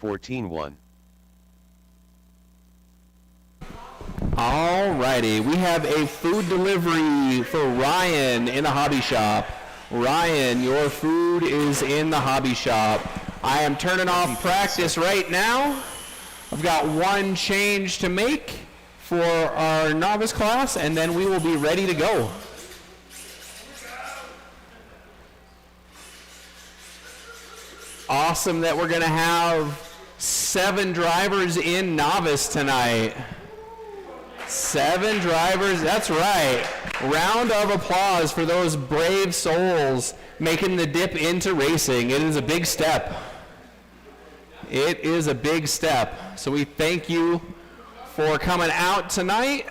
14-1. Alrighty, we have a food delivery for Ryan in the hobby shop. Ryan, your food is in the hobby shop. I am turning off practice right now. I've got one change to make for our novice class, and then we will be ready to go. Awesome that we're going to have 7 drivers in novice tonight. 7 drivers, that's right. Round of applause for those brave souls making the dip into racing. It is a big step. It is a big step. So we thank you for coming out tonight.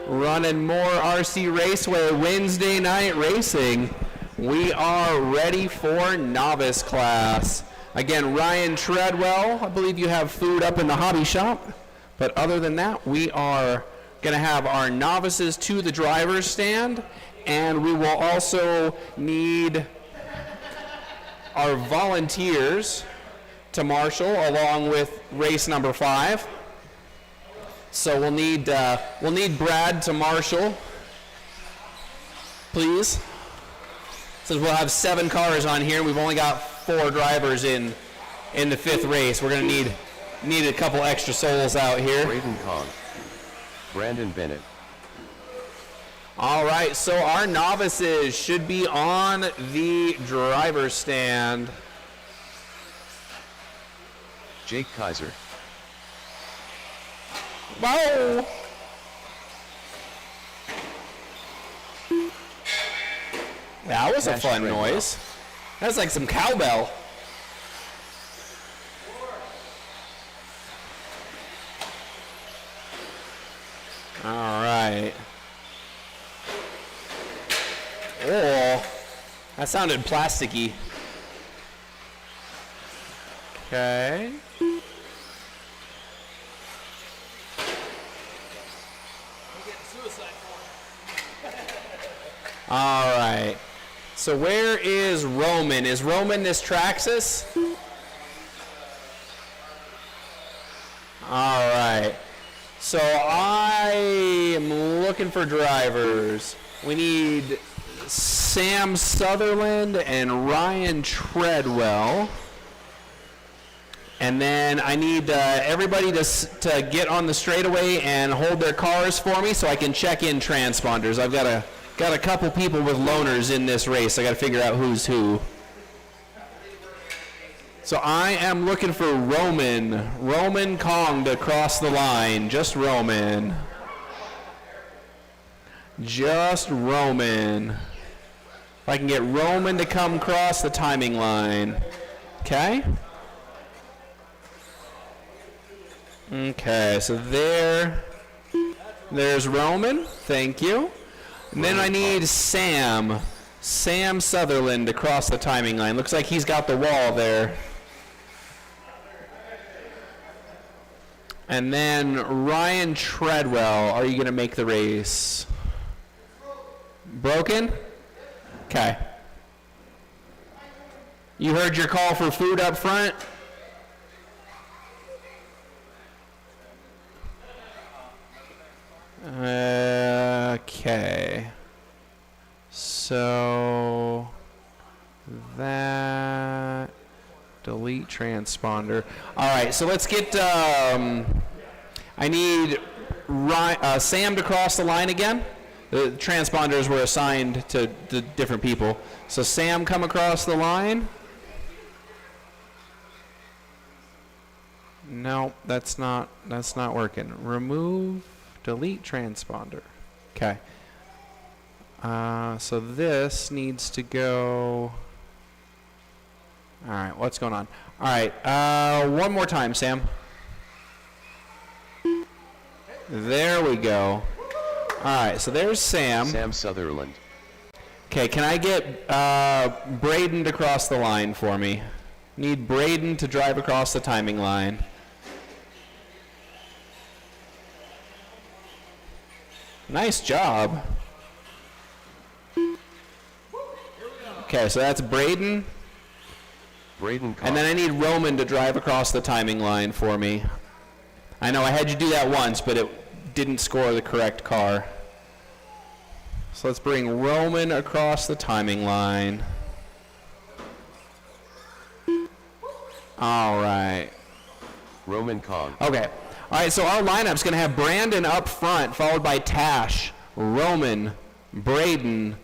Running more RC Raceway Wednesday night racing. We are ready for novice class. Again, Ryan Treadwell, I believe you have food up in the hobby shop. But other than that, we are going to have our novices to the driver's stand. And we will also need our volunteers to marshal along with race number 5. So we'll need Brad to marshal, please. Since we'll have 7 cars on here, and we've only got 4 drivers in the 5th race. We're going to need a couple extra souls out here. Braden Kong, Brandon Bennett. All right, so our novices should be on the driver's stand. Jake Kaiser. Whoa! That was a fun noise. That's like some cowbell. All right. Oh, that sounded plasticky. Okay. All right. So where is Roman? Is Roman this Traxxas? All right. So I am looking for drivers. We need Sam Sutherland and Ryan Treadwell. And then I need everybody to get on the straightaway and hold their cars for me so I can check in transponders. I've got a couple people with loaners in this race. I got to figure out who's who. So I am looking for Roman Kong to cross the line. Just Roman. Just Roman. If I can get Roman to come across the timing line. Okay. Okay, so there's Roman. Thank you. And then I need Sam Sutherland to cross the timing line. Looks like he's got the wall there. And then Ryan Treadwell, are you going to make the race? Broken? Okay. You heard your call for food up front? Okay. So that delete transponder. All right, so let's get I need Sam to cross the line again. The transponders were assigned to different people. So Sam, come across the line. No, that's not working. Remove delete transponder. Okay. So this needs to go. All right, what's going on? All right, one more time, Sam. There we go. All right, so there's Sam. Sam Sutherland. Okay, can I get Braden to cross the line for me? Need Braden to drive across the timing line. Nice job. Okay, so that's Braden. Braden Kahn. And then I need Roman to drive across the timing line for me. I know I had you do that once, but it didn't score the correct car. So let's bring Roman across the timing line. All right. Roman Kahn. Okay. All right, so our lineup's going to have Brandon up front, followed by Tash, Roman, Braden,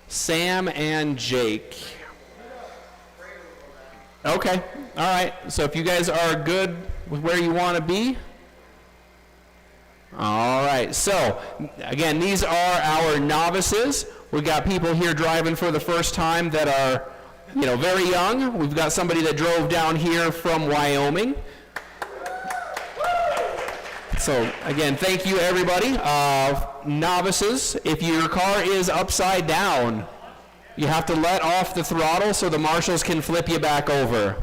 Sam, and Jake. Okay. All right. So if you guys are good with where you want to be. All right. So, again, these are our novices. We've got people here driving for the first time that are, very young. We've got somebody that drove down here from Wyoming. So, again, thank you, everybody. Novices, if your car is upside down, you have to let off the throttle so the marshals can flip you back over.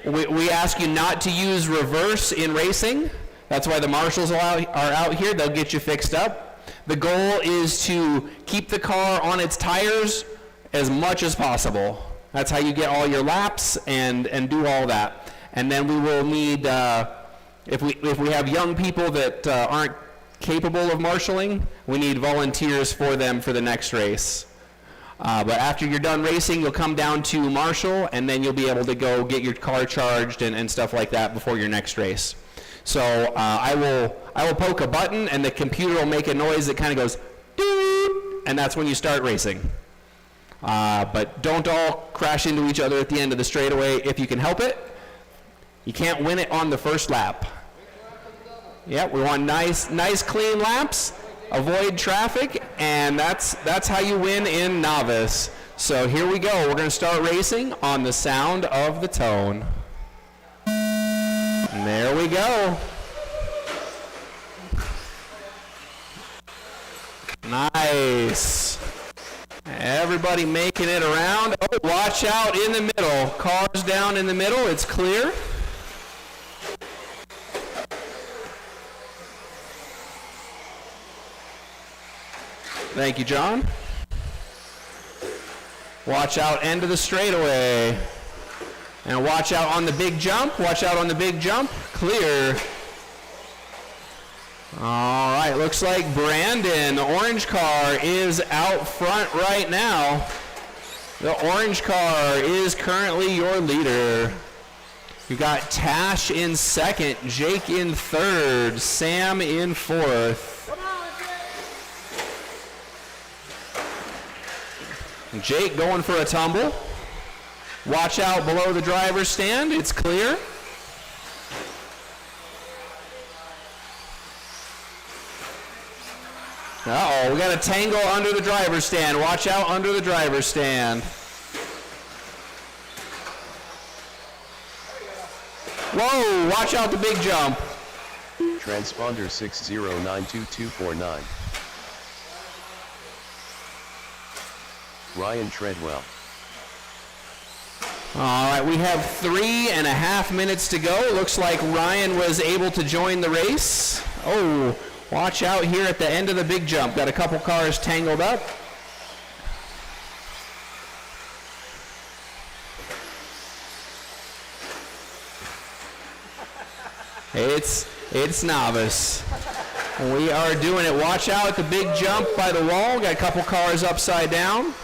We ask you not to use reverse in racing. That's why the marshals are out here. They'll get you fixed up. The goal is to keep the car on its tires as much as possible. That's how you get all your laps and do all that. And then we will need, if we have young people that aren't capable of marshaling, we need volunteers for them for the next race. But after you're done racing, you'll come down to marshal, and then you'll be able to go get your car charged and stuff like that before your next race. So I will poke a button, and the computer will make a noise that kind of goes, doot, and that's when you start racing. But don't all crash into each other at the end of the straightaway if you can help it. You can't win it on the first lap. Yeah, we want nice clean laps, avoid traffic, and that's how you win in novice. So here we go. We're going to start racing on the sound of the tone. And there we go. Nice. Everybody making it around. Oh, watch out in the middle. Cars down in the middle. It's clear. Thank you, John. Watch out end of the straightaway. And watch out on the big jump. Watch out on the big jump. Clear. All right, looks like Brandon, the orange car, is out front right now. The orange car is currently your leader. You got Tash in second, Jake in third, Sam in fourth. Jake going for a tumble. Watch out below the driver's stand. It's clear. Uh-oh, we got a tangle under the driver's stand. Watch out under the driver's stand. Whoa, watch out the big jump. Transponder 6092249. Ryan Treadwell. All right, we have 3.5 minutes to go. Looks like Ryan was able to join the race. Oh, watch out here at the end of the big jump. Got a couple cars tangled up. It's novice. We are doing it. Watch out at the big jump by the wall. Got a couple cars upside down.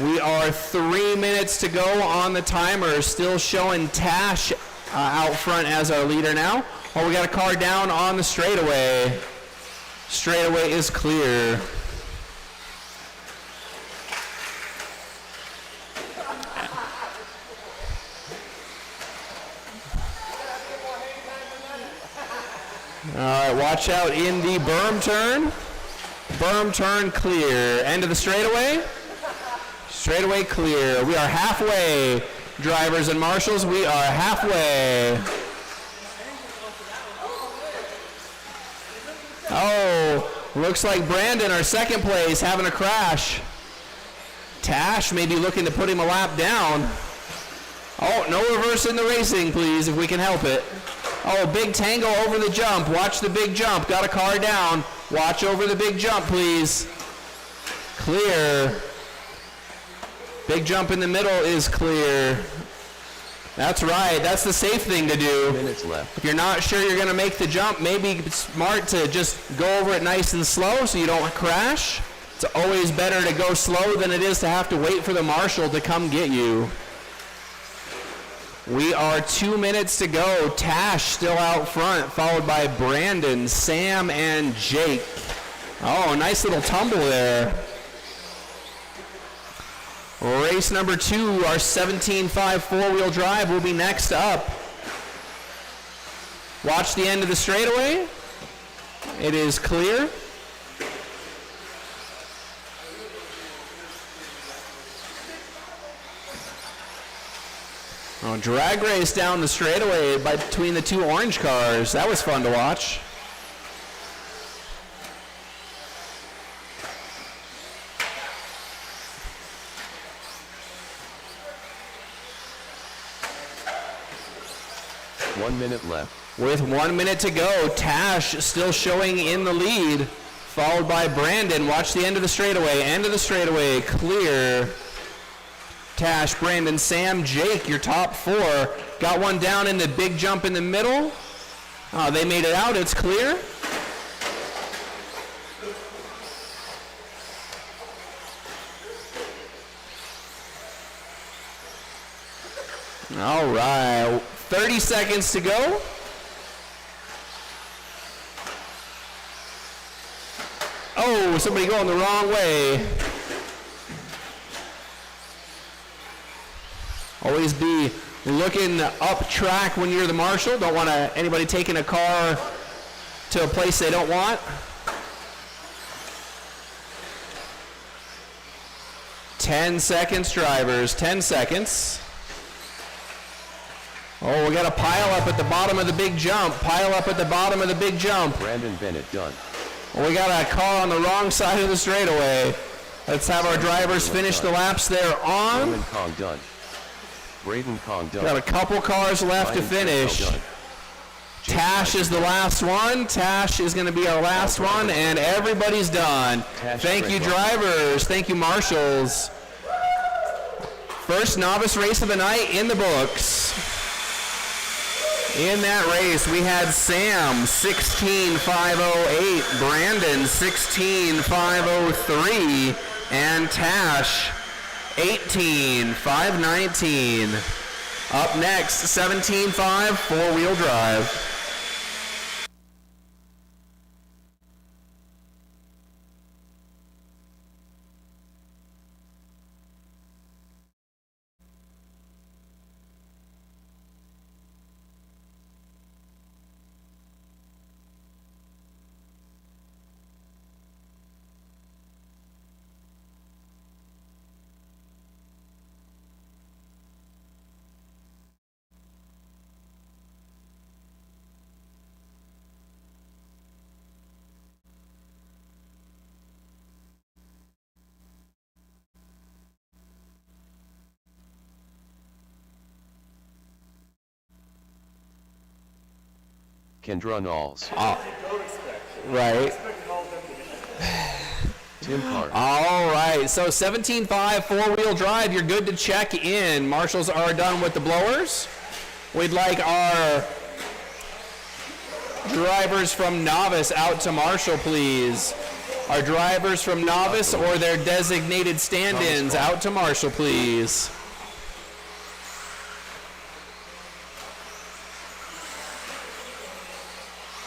We are 3 minutes to go on the timer. Still showing Tash out front as our leader now. Oh, we got a car down on the straightaway. Straightaway is clear. All right, watch out in the berm turn. Berm turn clear. End of the straightaway. Straightaway clear. We are halfway. Drivers and marshals, we are halfway. Oh, looks like Brandon, our second place, having a crash. Tash may be looking to put him a lap down. Oh, no reverse in the racing, please, if we can help it. Oh, big tangle over the jump. Watch the big jump. Got a car down. Watch over the big jump, please. Clear. Big jump in the middle is clear. That's right. That's the safe thing to do. Minutes left. If you're not sure you're going to make the jump, maybe it's smart to just go over it nice and slow so you don't crash. It's always better to go slow than it is to have to wait for the marshal to come get you. We are 2 minutes to go. Tash still out front, followed by Brandon, Sam, and Jake. Oh, nice little tumble there. Race number 2, our 17.5 four-wheel drive will be next up. Watch the end of the straightaway. It is clear. Oh, drag race down the straightaway between the two orange cars. That was fun to watch. One minute left. With 1 minute to go, Tash still showing in the lead, followed by Brandon. Watch the end of the straightaway. End of the straightaway, clear. Tash, Brandon, Sam, Jake, your top 4. Got one down in the big jump in the middle. Oh, they made it out. It's clear. All right. 30 seconds to go. Oh, somebody going the wrong way. Always be looking up track when you're the marshal. Don't want anybody taking a car to a place they don't want. 10 seconds, drivers. 10 seconds. Oh, we got a pile up at the bottom of the big jump. Pile up at the bottom of the big jump. Brandon Bennett done. Well, we got a car on the wrong side of the straightaway. Let's have our drivers finish the laps they're on. Roman Kong done. Braden Kong done. Got a couple cars left to finish. Tash is the last one. Tash is going to be our last one, and everybody's done. Thank you, drivers. Thank you, marshals. First novice race of the night in the books. In that race, we had Sam, 16.508, Brandon, 16.503, and Tash, 18.519. Up next, 17.5 four-wheel drive. Kendra Knowles. Right. Tim Carr. All right, so 17.5 four-wheel drive, you're good to check in. Marshals are done with the blowers. We'd like our drivers from novice out to marshal, please. Our drivers from novice or their designated stand-ins out to marshal, please.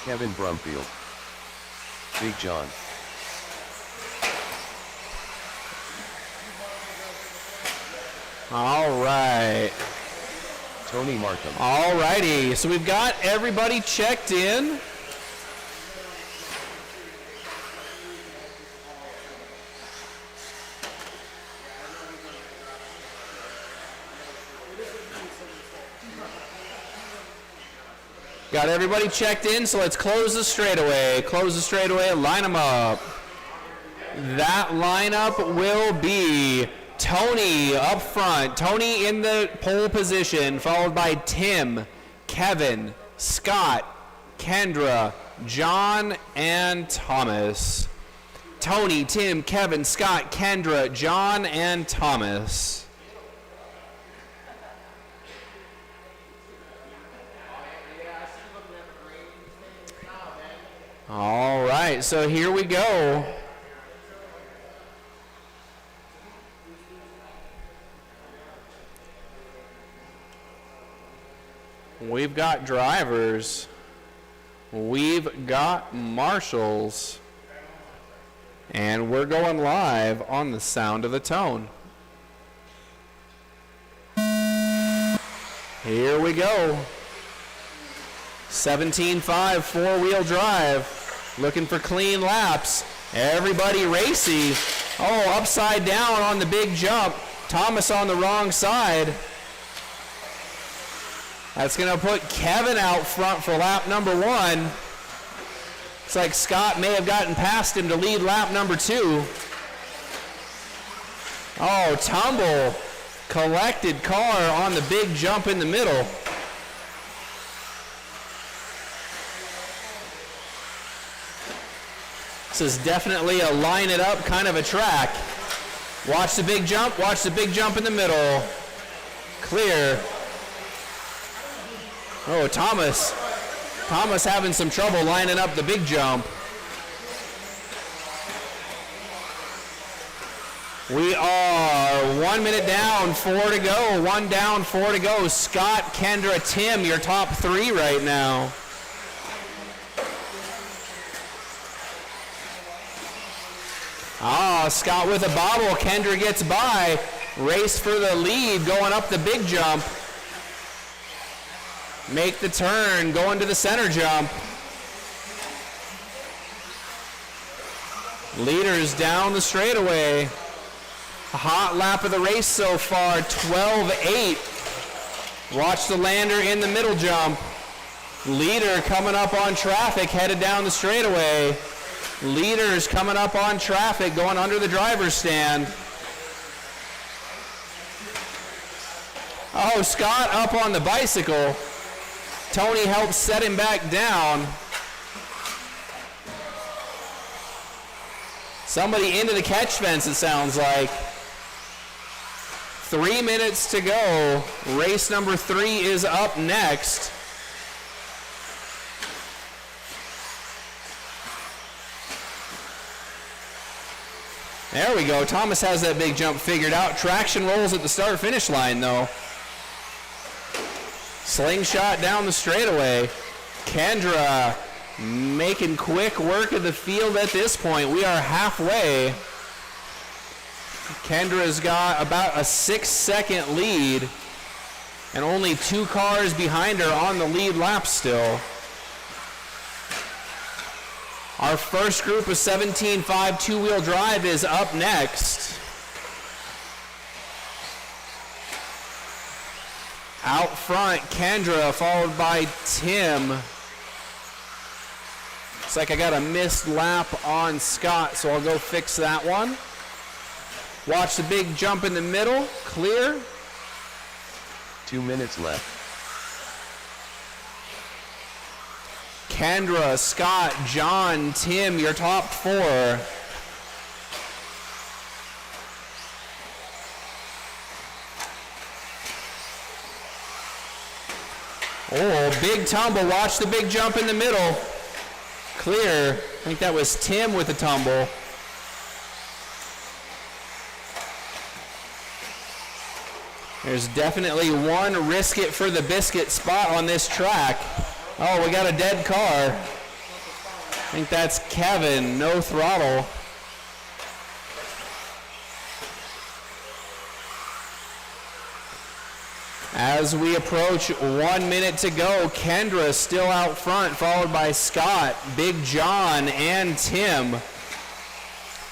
Kevin Brumfield. Big John. All right. Tony Markham. All righty, so we've got everybody checked in. Got everybody checked in, so let's close the straightaway. Close the straightaway, line them up. That lineup will be Tony up front. Tony in the pole position, followed by Tim, Kevin, Scott, Kendra, John, and Thomas. Tony, Tim, Kevin, Scott, Kendra, John, and Thomas. All right, so here we go. We've got drivers. We've got marshals. And we're going live on the Sound of the Tone. Here we go. 17.5 four-wheel drive. Looking for clean laps. Everybody racy. Oh, upside down on the big jump. Thomas on the wrong side. That's going to put Kevin out front for lap number 1. It's like Scott may have gotten past him to lead lap number 2. Oh, tumble. Collected car on the big jump in the middle. This is definitely a line it up kind of a track. Watch the big jump. Watch the big jump in the middle. Clear. Oh, Thomas. Thomas having some trouble lining up the big jump. We are 1 minute down, 4 to go. 1 down, 4 to go. Scott, Kendra, Tim, your top 3 right now. Ah, Scott with a bobble. Kendra gets by. Race for the lead, going up the big jump. Make the turn, going to the center jump. Leaders down the straightaway. A hot lap of the race so far, 12.8. Watch the lander in the middle jump. Leader coming up on traffic, headed down the straightaway. Leaders coming up on traffic, going under the driver's stand. Oh, Scott up on the bicycle. Tony helps set him back down. Somebody into the catch fence, it sounds like. 3 minutes to go. Race number 3 is up next. There we go. Thomas has that big jump figured out. Traction rolls at the start-finish line, though. Slingshot down the straightaway. Kendra making quick work of the field at this point. We are halfway. Kendra's got about a 6-second lead and only 2 cars behind her on the lead lap still. Our first group of 17.5 two-wheel drive is up next. Out front, Kendra, followed by Tim. Looks like I got a missed lap on Scott, so I'll go fix that one. Watch the big jump in the middle, clear. 2 minutes left. Kendra, Scott, John, Tim, your top 4. Oh, big tumble. Watch the big jump in the middle. Clear. I think that was Tim with the tumble. There's definitely one risk it for the biscuit spot on this track. Oh, we got a dead car. I think that's Kevin, no throttle. As we approach 1 minute to go, Kendra still out front, followed by Scott, Big John, and Tim.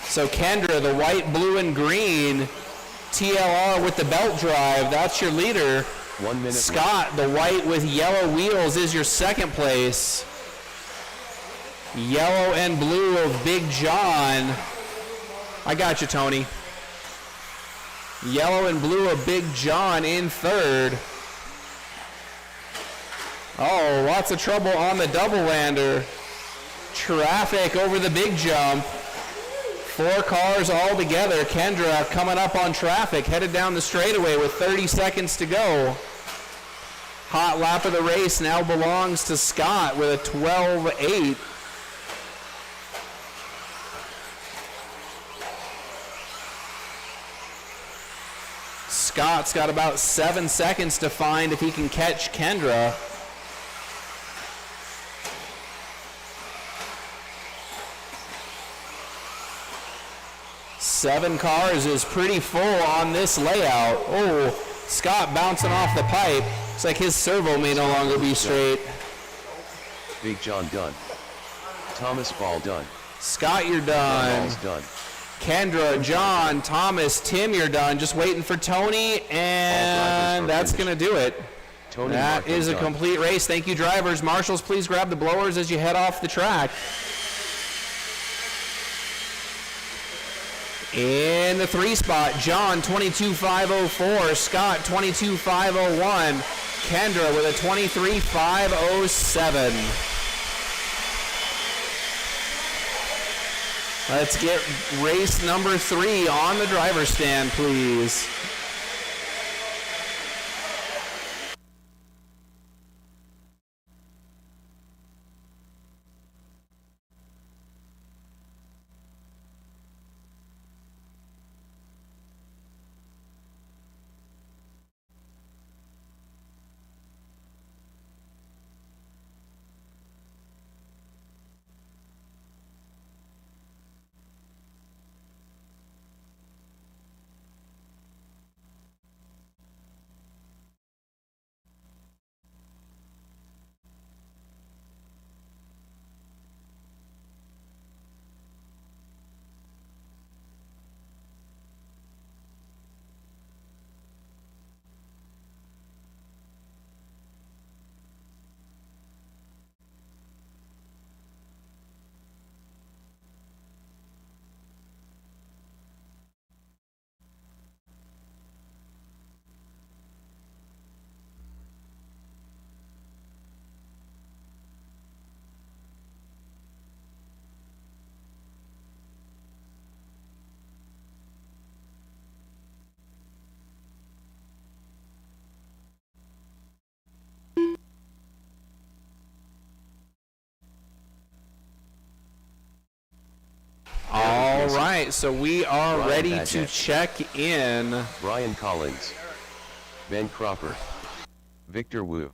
So Kendra, the white, blue, and green, TLR with the belt drive, that's your leader. 1 minute. Scott, the white with yellow wheels, is your second place. Yellow and blue of Big John. I got you, Tony. Yellow and blue of Big John in third. Oh, lots of trouble on the double lander. Traffic over the big jump. 4 cars all together. Kendra coming up on traffic, headed down the straightaway with 30 seconds to go. Hot lap of the race now belongs to Scott with a 12.8. Scott's got about 7 seconds to find if he can catch Kendra. Seven cars is pretty full on this layout. Oh, Scott bouncing off the pipe. Looks like his servo may no longer be straight. Big John done. Thomas Ball done. Scott, you're done. Ball's done. Kendra, John, Thomas, Tim, you're done. Just waiting for Tony, and that's going to do it. Tony that Marco is a done. complete race. Thank you, drivers. Marshals, please grab the blowers as you head off the track. In the 3 spot, John, 22.504. Scott, 22.501. Kendra with a 23.507. Let's get race number 3 on the driver's stand, please. All right, so we are Brian ready Badgett. to check in. Brian Collins. Ben Cropper. Victor Wu.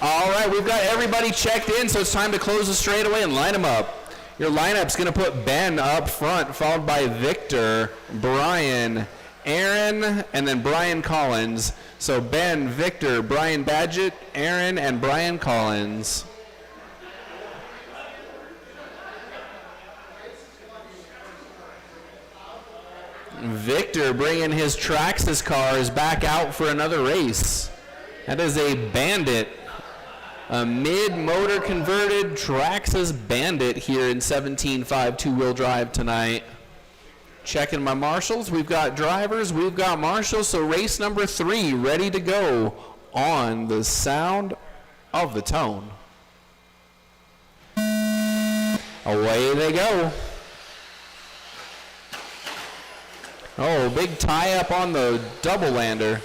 All right, we've got everybody checked in, so it's time to close the straightaway and line them up. Your lineup's going to put Ben up front, followed by Victor, Brian, Aaron, and then Brian Collins. So Ben, Victor, Brian Badgett, Aaron, and Brian Collins. Victor bringing his Traxxas cars back out for another race. That is a Bandit. A mid-motor converted Traxxas Bandit here in 17.5 two-wheel drive tonight. Checking my marshals. We've got drivers. We've got marshals. So race number 3 ready to go on the sound of the tone. Away they go. Oh, big tie-up on the double lander.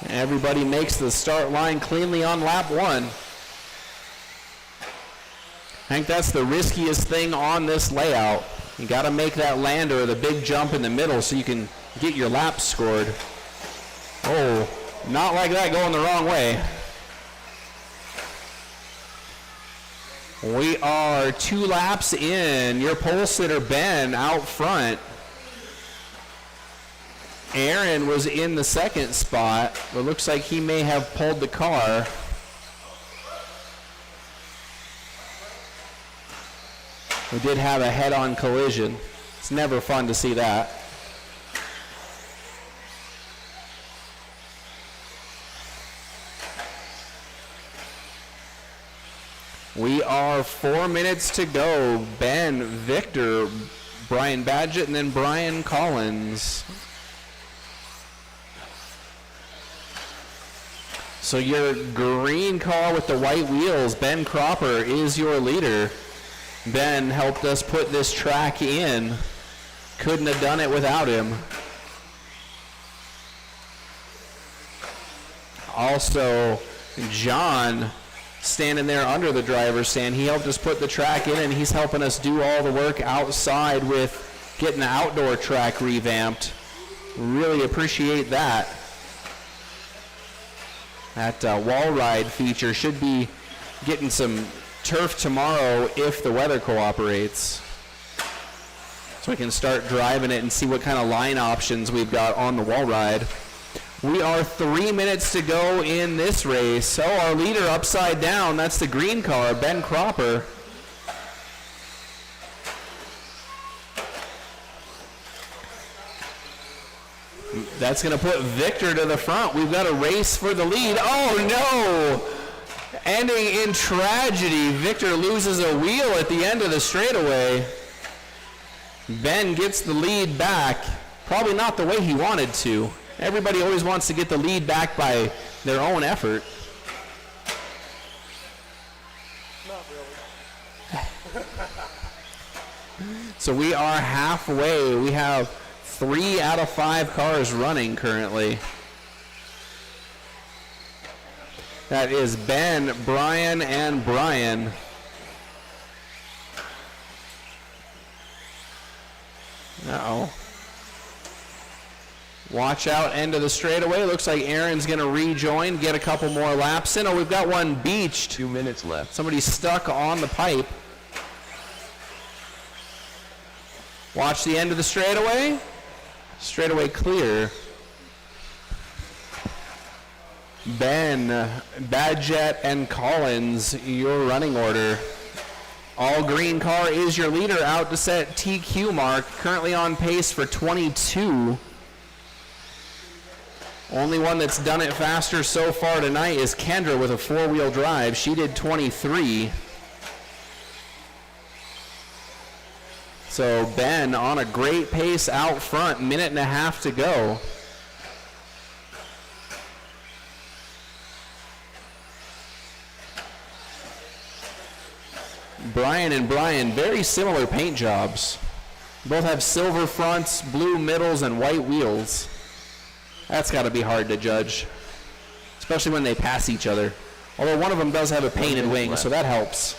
Everybody makes the start line cleanly on lap 1. I think that's the riskiest thing on this layout. You got to make that lander or the big jump in the middle so you can get your laps scored. Oh, not like that, going the wrong way. We are 2 laps in. Your pole sitter, Ben, out front. Aaron was in the 2nd spot, but looks like he may have pulled the car. We did have a head-on collision. It's never fun to see that. We are 4 minutes to go. Ben, Victor, Brian Badgett, and then Brian Collins. So your green car with the white wheels, Ben Cropper, is your leader. Ben helped us put this track in. Couldn't have done it without him. Also, John standing there under the driver's stand. He helped us put the track in, and he's helping us do all the work outside with getting the outdoor track revamped. Really appreciate that. That wall ride feature should be getting some turf tomorrow if the weather cooperates. So we can start driving it and see what kind of line options we've got on the wall ride. We are 3 minutes to go in this race. So our leader upside down, that's the green car, Ben Cropper. That's going to put Victor to the front. We've got a race for the lead. Oh, no! Ending in tragedy. Victor loses a wheel at the end of the straightaway. Ben gets the lead back. Probably not the way he wanted to. Everybody always wants to get the lead back by their own effort. Not really. So we are halfway. We have 3 out of 5 cars running currently. That is Ben, Brian, and Brian. Uh-oh. Watch out, end of the straightaway. Looks like Aaron's going to rejoin, get a couple more laps in. Oh, we've got one beached. 2 minutes left. Somebody's stuck on the pipe. Watch the end of the straightaway. Straightaway clear. Ben, Badgett, and Collins, your running order. All green car is your leader, out to set TQ mark. Currently on pace for 22. Only one that's done it faster so far tonight is Kendra with a 4-wheel drive. She did 23. So Ben on a great pace out front, minute and a half to go. Brian and Brian, very similar paint jobs. Both have silver fronts, blue middles, and white wheels. That's got to be hard to judge, especially when they pass each other. Although one of them does have a painted wing, so that helps.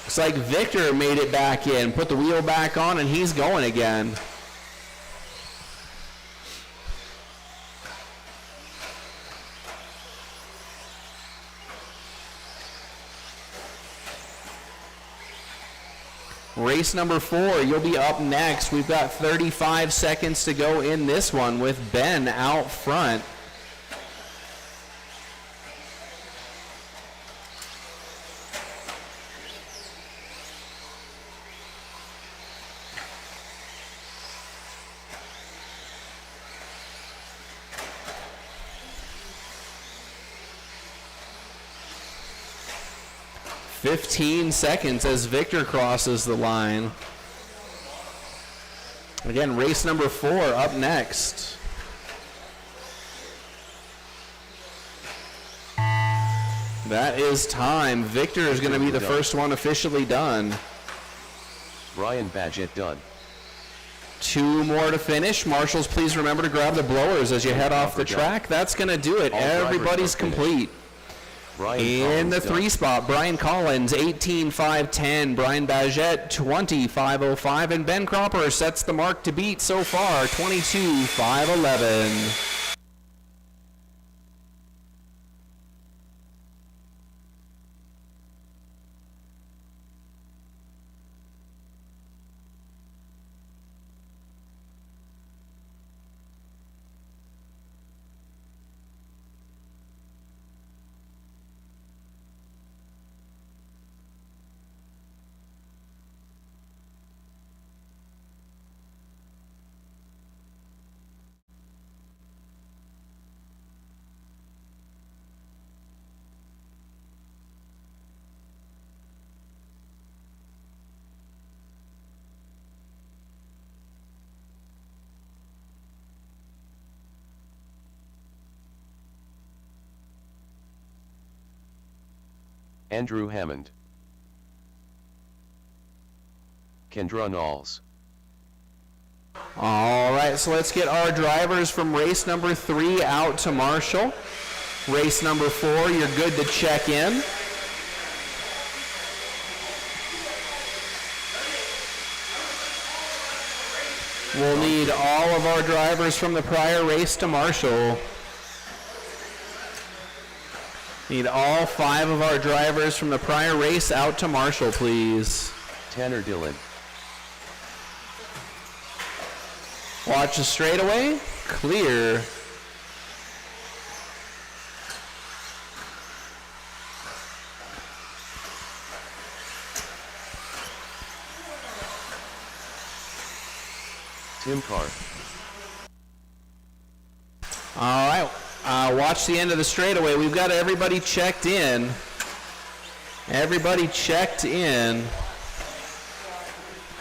Looks like Victor made it back in, put the wheel back on, and he's going again. Race number 4, you'll be up next. We've got 35 seconds to go in this one with Ben out front. "15 seconds as Victor crosses the line. Again, race number 4 up next. That is time. Victor is going to be the first one officially done. Brian Badgett done. 2 more to finish. Marshals, please remember to grab the blowers as you head off the track. That's going to do it. Everybody's complete. In the 3 spot, Brian Collins, 18.510. Brian Badgett, 20.505. And Ben Cropper sets the mark to beat so far, 22.511. Andrew Hammond, Kendra Knowles. All right, so let's get our drivers from race number 3 out to Marshall. Race number 4, you're good to check in. We'll need all of our drivers from the prior race to Marshall. Need all 5 of our drivers from the prior race out to Marshall, please. Tanner Dillon, Watch the straightaway. Clear. Tim Carr, All right, watch the end of the straightaway. We've got everybody checked in. Everybody checked in.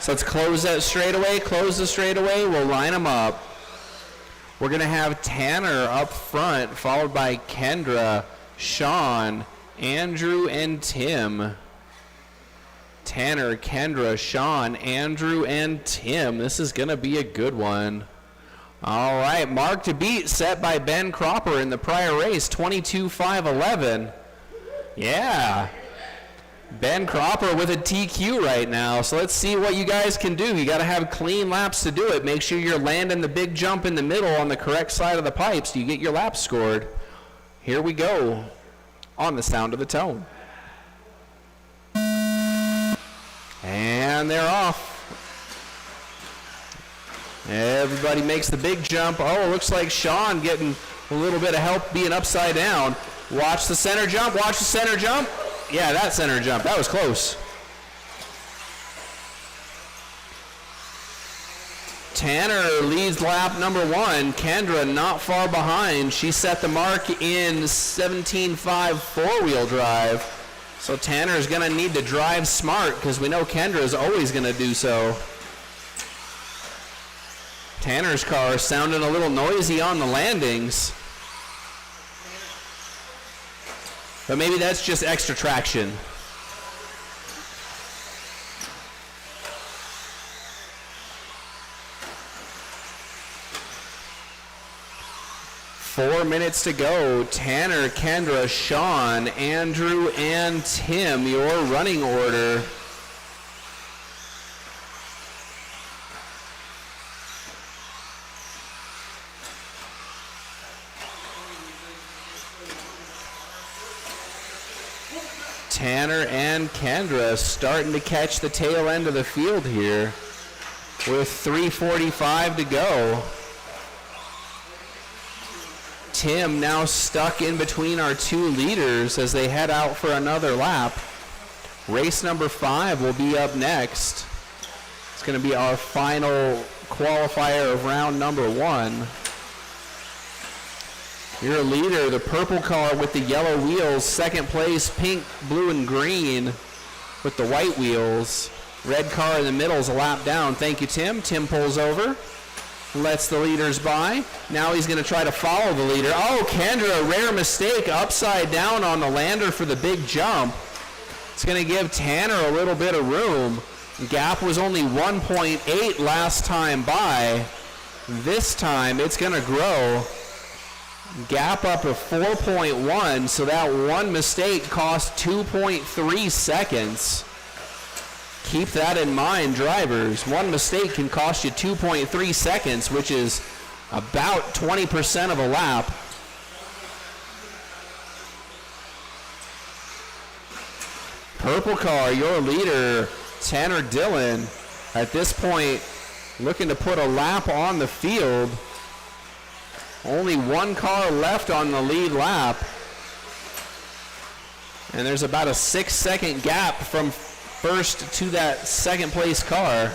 So let's close that straightaway, close the straightaway. We'll line them up. We're going to have Tanner up front, followed by Kendra, Sean, Andrew, and Tim. Tanner, Kendra, Sean, Andrew, and Tim. This is going to be a good one. All right, mark to beat set by Ben Cropper in the prior race, 22.511. Yeah. Ben Cropper with a TQ right now. So let's see what you guys can do. You got to have clean laps to do it. Make sure you're landing the big jump in the middle on the correct side of the pipe so you get your laps scored. Here we go on the sound of the tone. And they're off. Everybody makes the big jump. Oh, looks like Sean getting a little bit of help being upside down. Watch the center jump. Watch the center jump. Yeah, that center jump. That was close. Tanner leads lap number 1. Kendra not far behind. She set the mark in 17.5 four-wheel drive. So Tanner's going to need to drive smart because we know Kendra is always going to do so. Tanner's car sounding a little noisy on the landings. But maybe that's just extra traction. Four minutes to go. Tanner, Kendra, Sean, Andrew, and Tim, your running order. Tanner and Kendra starting to catch the tail end of the field here with 3:45 to go. Tim now stuck in between our 2 leaders as they head out for another lap. Race number 5 will be up next. It's going to be our final qualifier of round number 1. Your leader, the purple car with the yellow wheels. Second place, pink, blue, and green with the white wheels. Red car in the middle is a lap down. Thank you, Tim. Tim pulls over, lets the leaders by. Now he's going to try to follow the leader. Oh, Kendra, a rare mistake, upside down on the lander for the big jump. It's going to give Tanner a little bit of room. Gap was only 1.8 last time by. This time it's going to grow. Gap up to 4.1, so that one mistake cost 2.3 seconds. Keep that in mind, drivers. One mistake can cost you 2.3 seconds, which is about 20% of a lap. Purple car, your leader, Tanner Dillon, at this point looking to put a lap on the field. Only 1 car left on the lead lap. And there's about a 6-second gap from first to that second place car.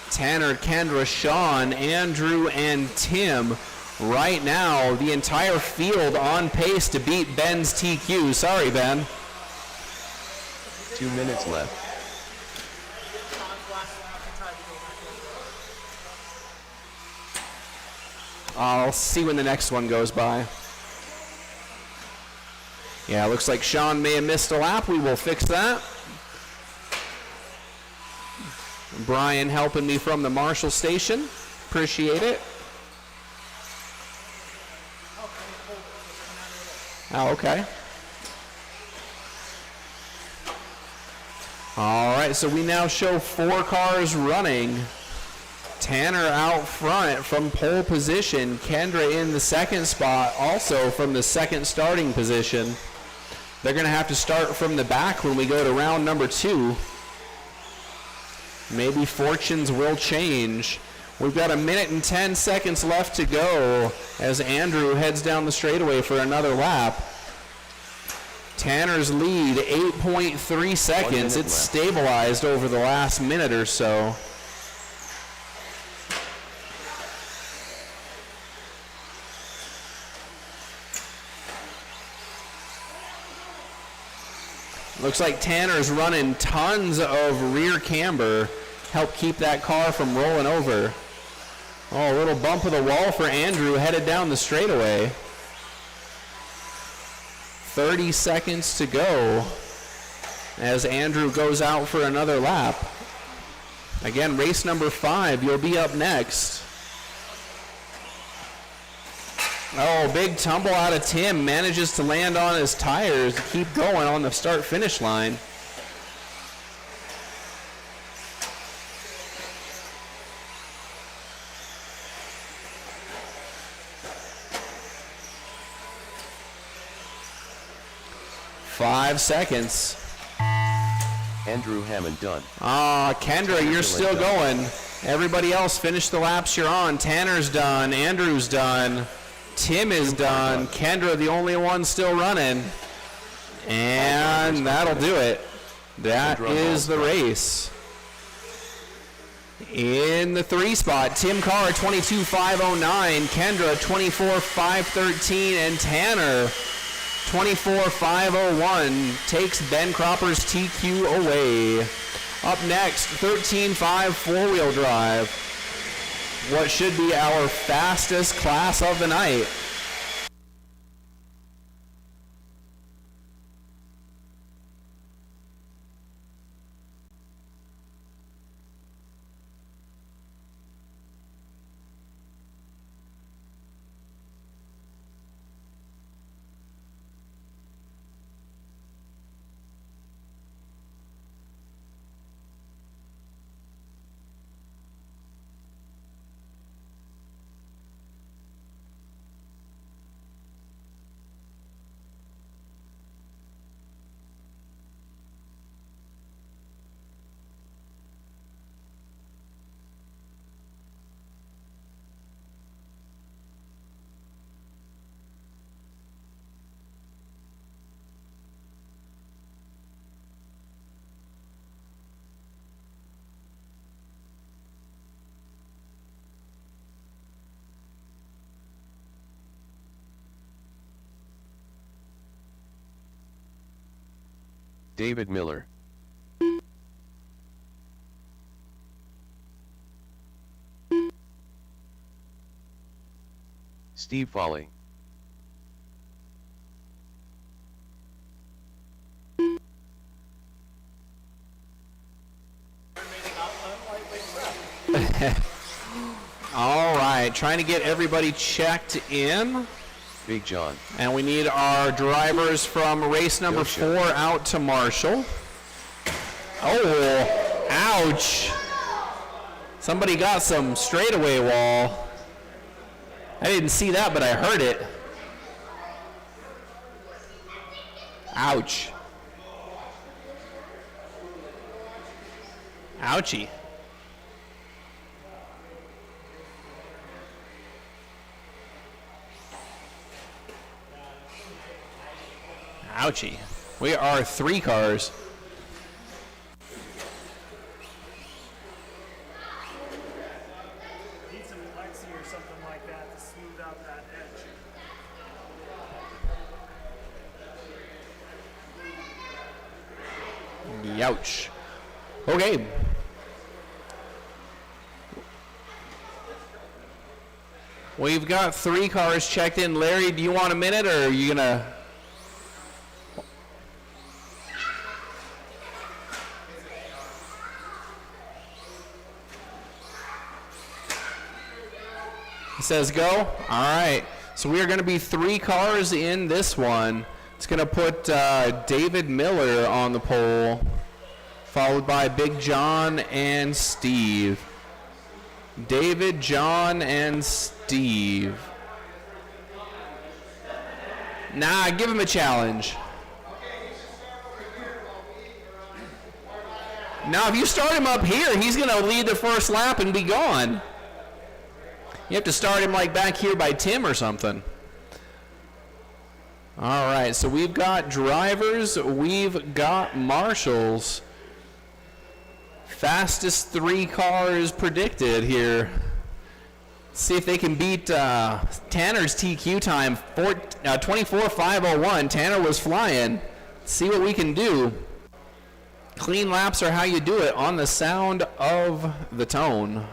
Tanner, Kendra, Sean, Andrew, and Tim. Right now, the entire field on pace to beat Ben's TQ. Sorry, Ben. 2 minutes left. I'll see when the next one goes by. Yeah, looks like Sean may have missed a lap. We will fix that. Brian helping me from the Marshall station. Appreciate it. Oh, okay. All right, so we now show 4 cars running. Tanner out front from pole position. Kendra in the second spot, also from the second starting position. They're going to have to start from the back when we go to round number 2. Maybe fortunes will change. We've got 1 minute and 10 seconds left to go as Andrew heads down the straightaway for another lap. Tanner's lead, 8.3 seconds. It's stabilized over the last minute or so. Looks like Tanner's running tons of rear camber, help keep that car from rolling over. Oh, a little bump of the wall for Andrew headed down the straightaway. 30 seconds to go as Andrew goes out for another lap. Again, race number 5, you'll be up next. Oh, big tumble out of Tim. Manages to land on his tires to keep going on the start-finish line. Five seconds. Andrew Hammond done. Kendra, you're still going. Everybody else, finish the laps you're on. Tanner's done. Andrew's done. Tim is done. Kendra, the only one still running. And that'll do it. That is the race. In the 3 spot, Tim Carr, 22.509. Kendra, 24.513. And Tanner, 24.501 takes Ben Cropper's TQ away. Up next, 13.5 four-wheel drive. What should be our fastest class of the night. David Miller. Steve Foley. All right, trying to get everybody checked in. Big John. And we need our drivers from race number 4 out to Marshall. Oh, ouch. Somebody got some straightaway wall. I didn't see that, but I heard it. Ouch. Ouchie. Ouchie. We are 3 cars. Need some plexi or something like that to smooth out that edge. Youch. Okay. We've got 3 cars checked in. Larry, do you want a minute or are you gonna? says go. All right. So we are going to be 3 cars in this one. It's going to put David Miller on the pole, followed by Big John and Steve. David, John, and Steve. Nah, give him a challenge. Now, if you start him up here, he's going to lead the first lap and be gone. You have to start him like back here by Tim or something. All right, so we've got drivers, we've got marshals. Fastest 3 cars predicted here. See if they can beat Tanner's TQ time, 24.501. Tanner was flying. See what we can do. Clean laps are how you do it on the sound of the tone.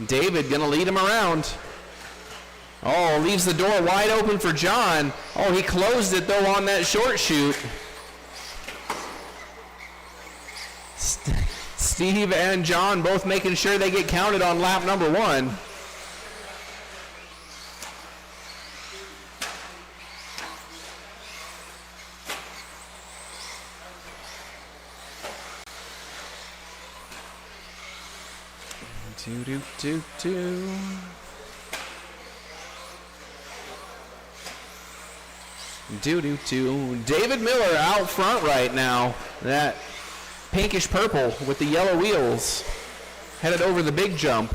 David gonna lead him around. Oh, leaves the door wide open for John. Oh, he closed it though on that short shoot. Steve and John both making sure they get counted on lap number 1. David Miller out front right now. That pinkish purple with the yellow wheels, headed over the big jump.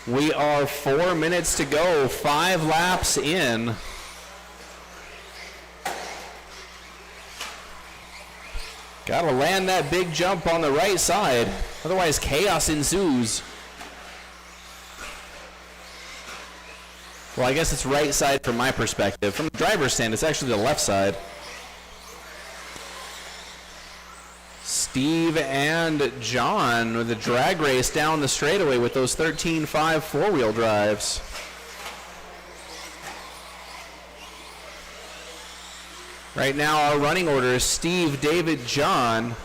We are 4 minutes to go, 5 laps in. Gotta land that big jump on the right side, otherwise chaos ensues. Well, I guess it's right side from my perspective. From the driver's stand, it's actually the left side. Steve and John with the drag race down the straightaway with those 13.5 four-wheel drives. Right now our running order is Steve, David, John.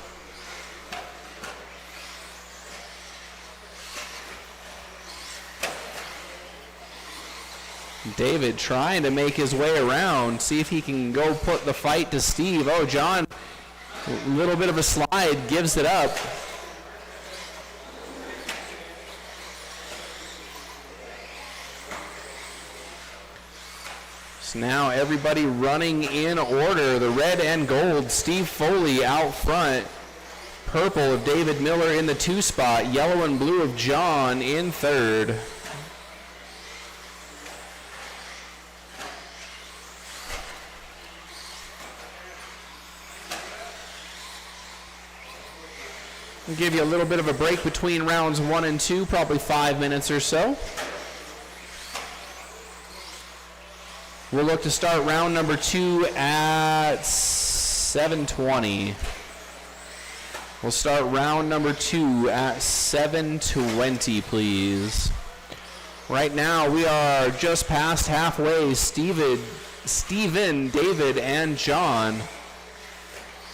David trying to make his way around, see if he can go put the fight to Steve. Oh, John, a little bit of a slide, gives it up. So now everybody running in order. The red and gold, Steve Foley out front. Purple of David Miller in the 2 spot. Yellow and blue of John in 3rd. We'll give you a little bit of a break between rounds 1 and 2, probably 5 minutes or so. We'll look to start round number 2 at 7:20. We'll start round number 2 at 7:20, please. Right now we are just past halfway. Steven, David, and John,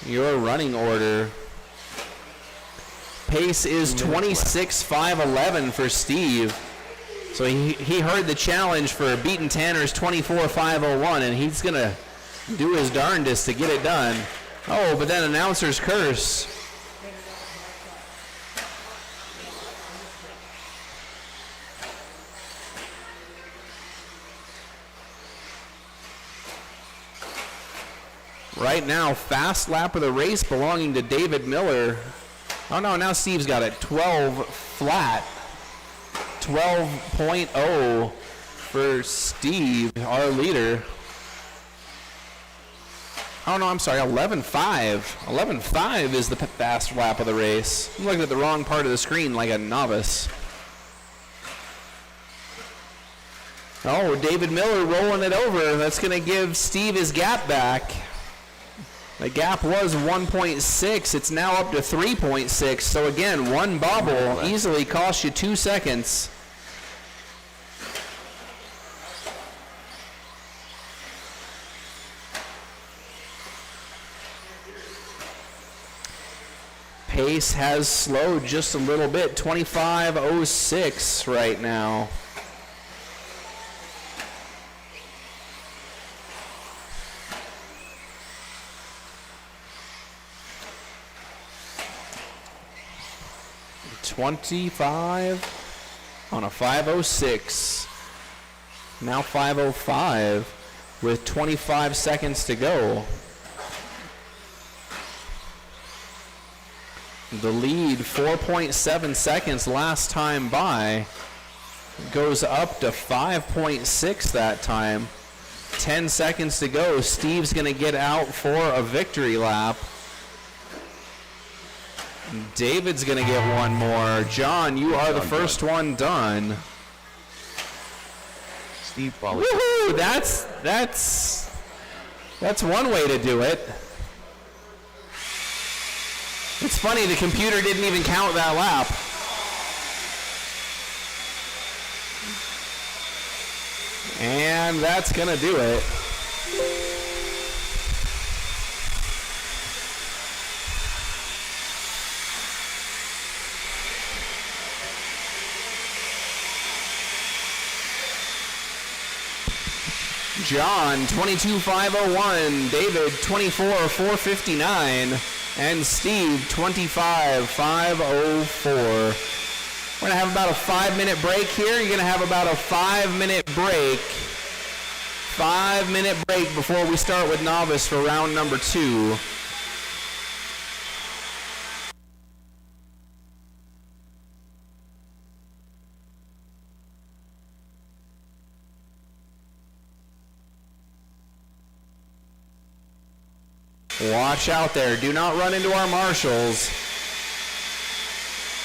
your running order. Pace is 26.511 for Steve. So he heard the challenge for beating Tanner's 24.501, and he's going to do his darndest to get it done. Oh, but then announcer's curse. Right now, fast lap of the race belonging to David Miller. Oh no, now Steve's got it. 12 flat. 12.0 for Steve, our leader. Oh no, I'm sorry, 11.5. 11.5 is the fast lap of the race. I'm looking at the wrong part of the screen like a novice. Oh, David Miller rolling it over. That's going to give Steve his gap back. The gap was 1.6. It's now up to 3.6. So again, one bobble easily costs you 2 seconds. Pace has slowed just a little bit. 25.06 right now. On a 5.06. Now 5.05 with 25 seconds to go. The lead, 4.7 seconds last time by, goes up to 5.6 that time. 10 seconds to go. Steve's going to get out for a victory lap. David's going to get one more. John, you are the first one done. Steve follows. Woohoo! That's one way to do it. It's funny, the computer didn't even count that lap. And that's going to do it. John, 22.501, David, 24.459, and Steve, 25.504. We're going to have about a 5-minute break here. You're going to have about a 5-minute break. 5-minute break before we start with novice for round number 2. Watch out there. Do not run into our marshals.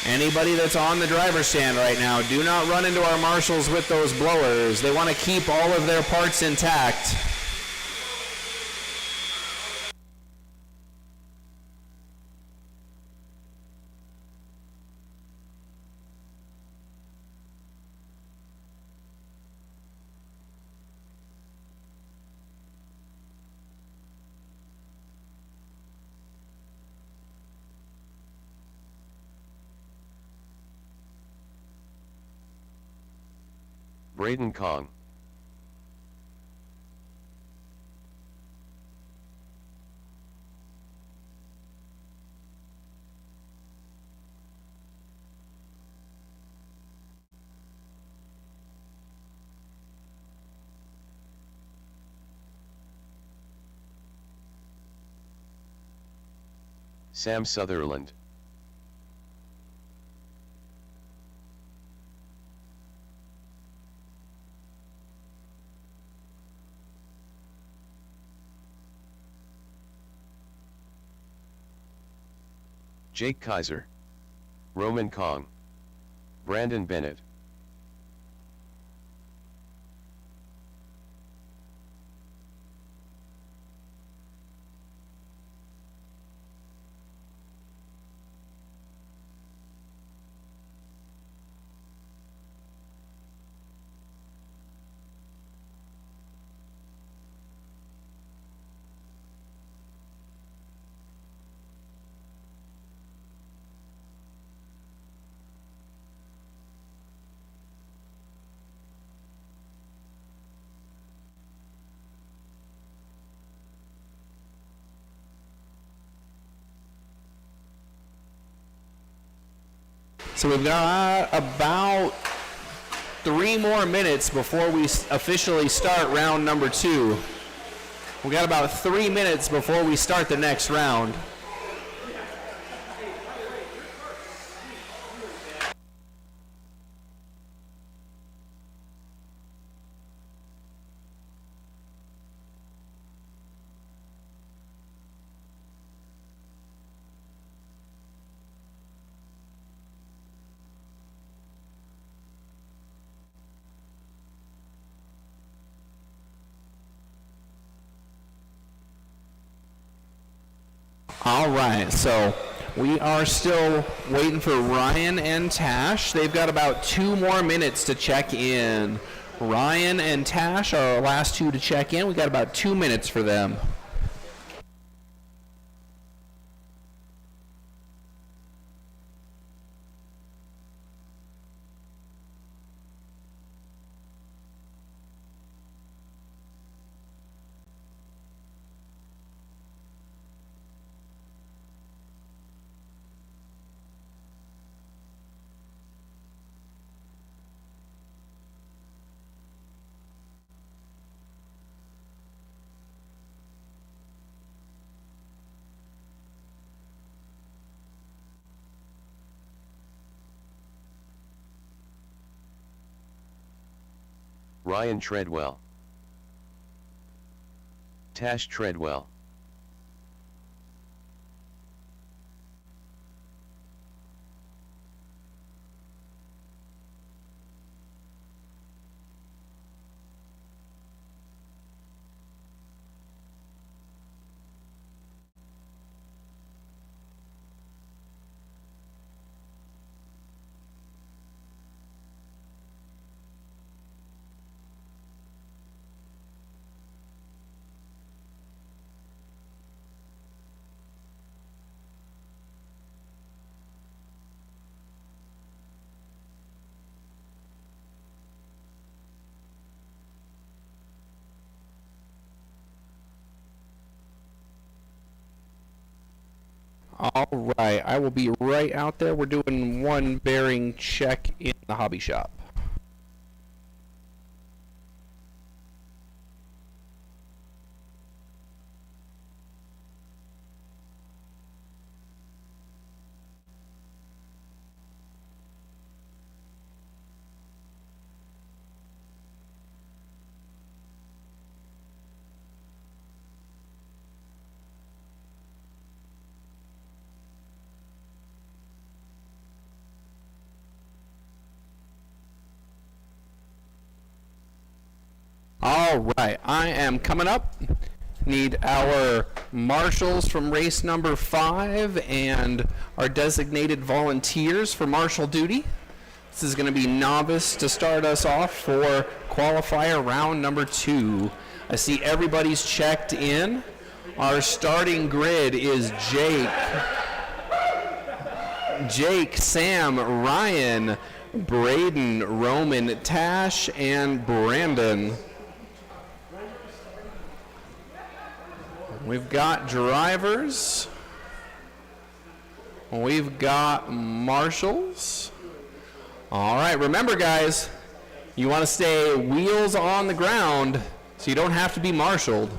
Anybody that's on the driver's stand right now, do not run into our marshals with those blowers. They want to keep all of their parts intact. Braden Kong. Sam Sutherland. Jake Kaiser. Roman Kong. Brandon Bennett. So we've got about 3 more minutes before we officially start round number 2. We got about 3 minutes before we start the next round. All right, so we are still waiting for Ryan and Tash. They've got about 2 more minutes to check in. Ryan and Tash are our last 2 to check in. We got about 2 minutes for them. Ryan Treadwell. Tash Treadwell. All right, I will be right out there. We're doing one bearing check in the hobby shop. All right, I am coming up. Need our marshals from race number 5 and our designated volunteers for marshal duty. This is going to be novice to start us off for qualifier round number 2. I see everybody's checked in. Our starting grid is Jake, Sam, Ryan, Braden, Roman, Tash, and Brandon. We've got drivers. We've got marshals. All right, remember guys, you want to stay wheels on the ground so you don't have to be marshaled.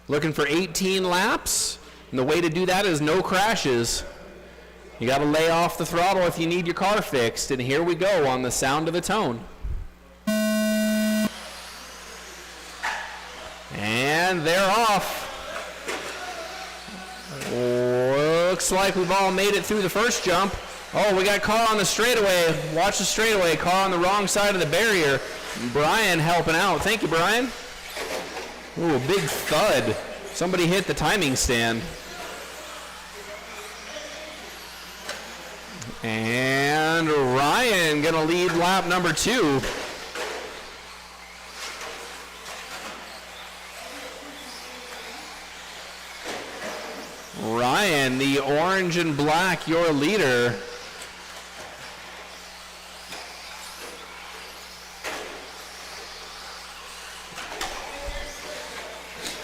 Looking for 18 laps, and the way to do that is no crashes. You got to lay off the throttle if you need your car fixed, and here we go on the sound of the tone. And they're off. Looks like we've all made it through the first jump. Oh, we got a car on the straightaway. Watch the straightaway. Car on the wrong side of the barrier. Brian helping out. Thank you, Brian. Ooh, a big thud. Somebody hit the timing stand. And Ryan gonna lead lap number 2. Ryan, the orange and black, your leader.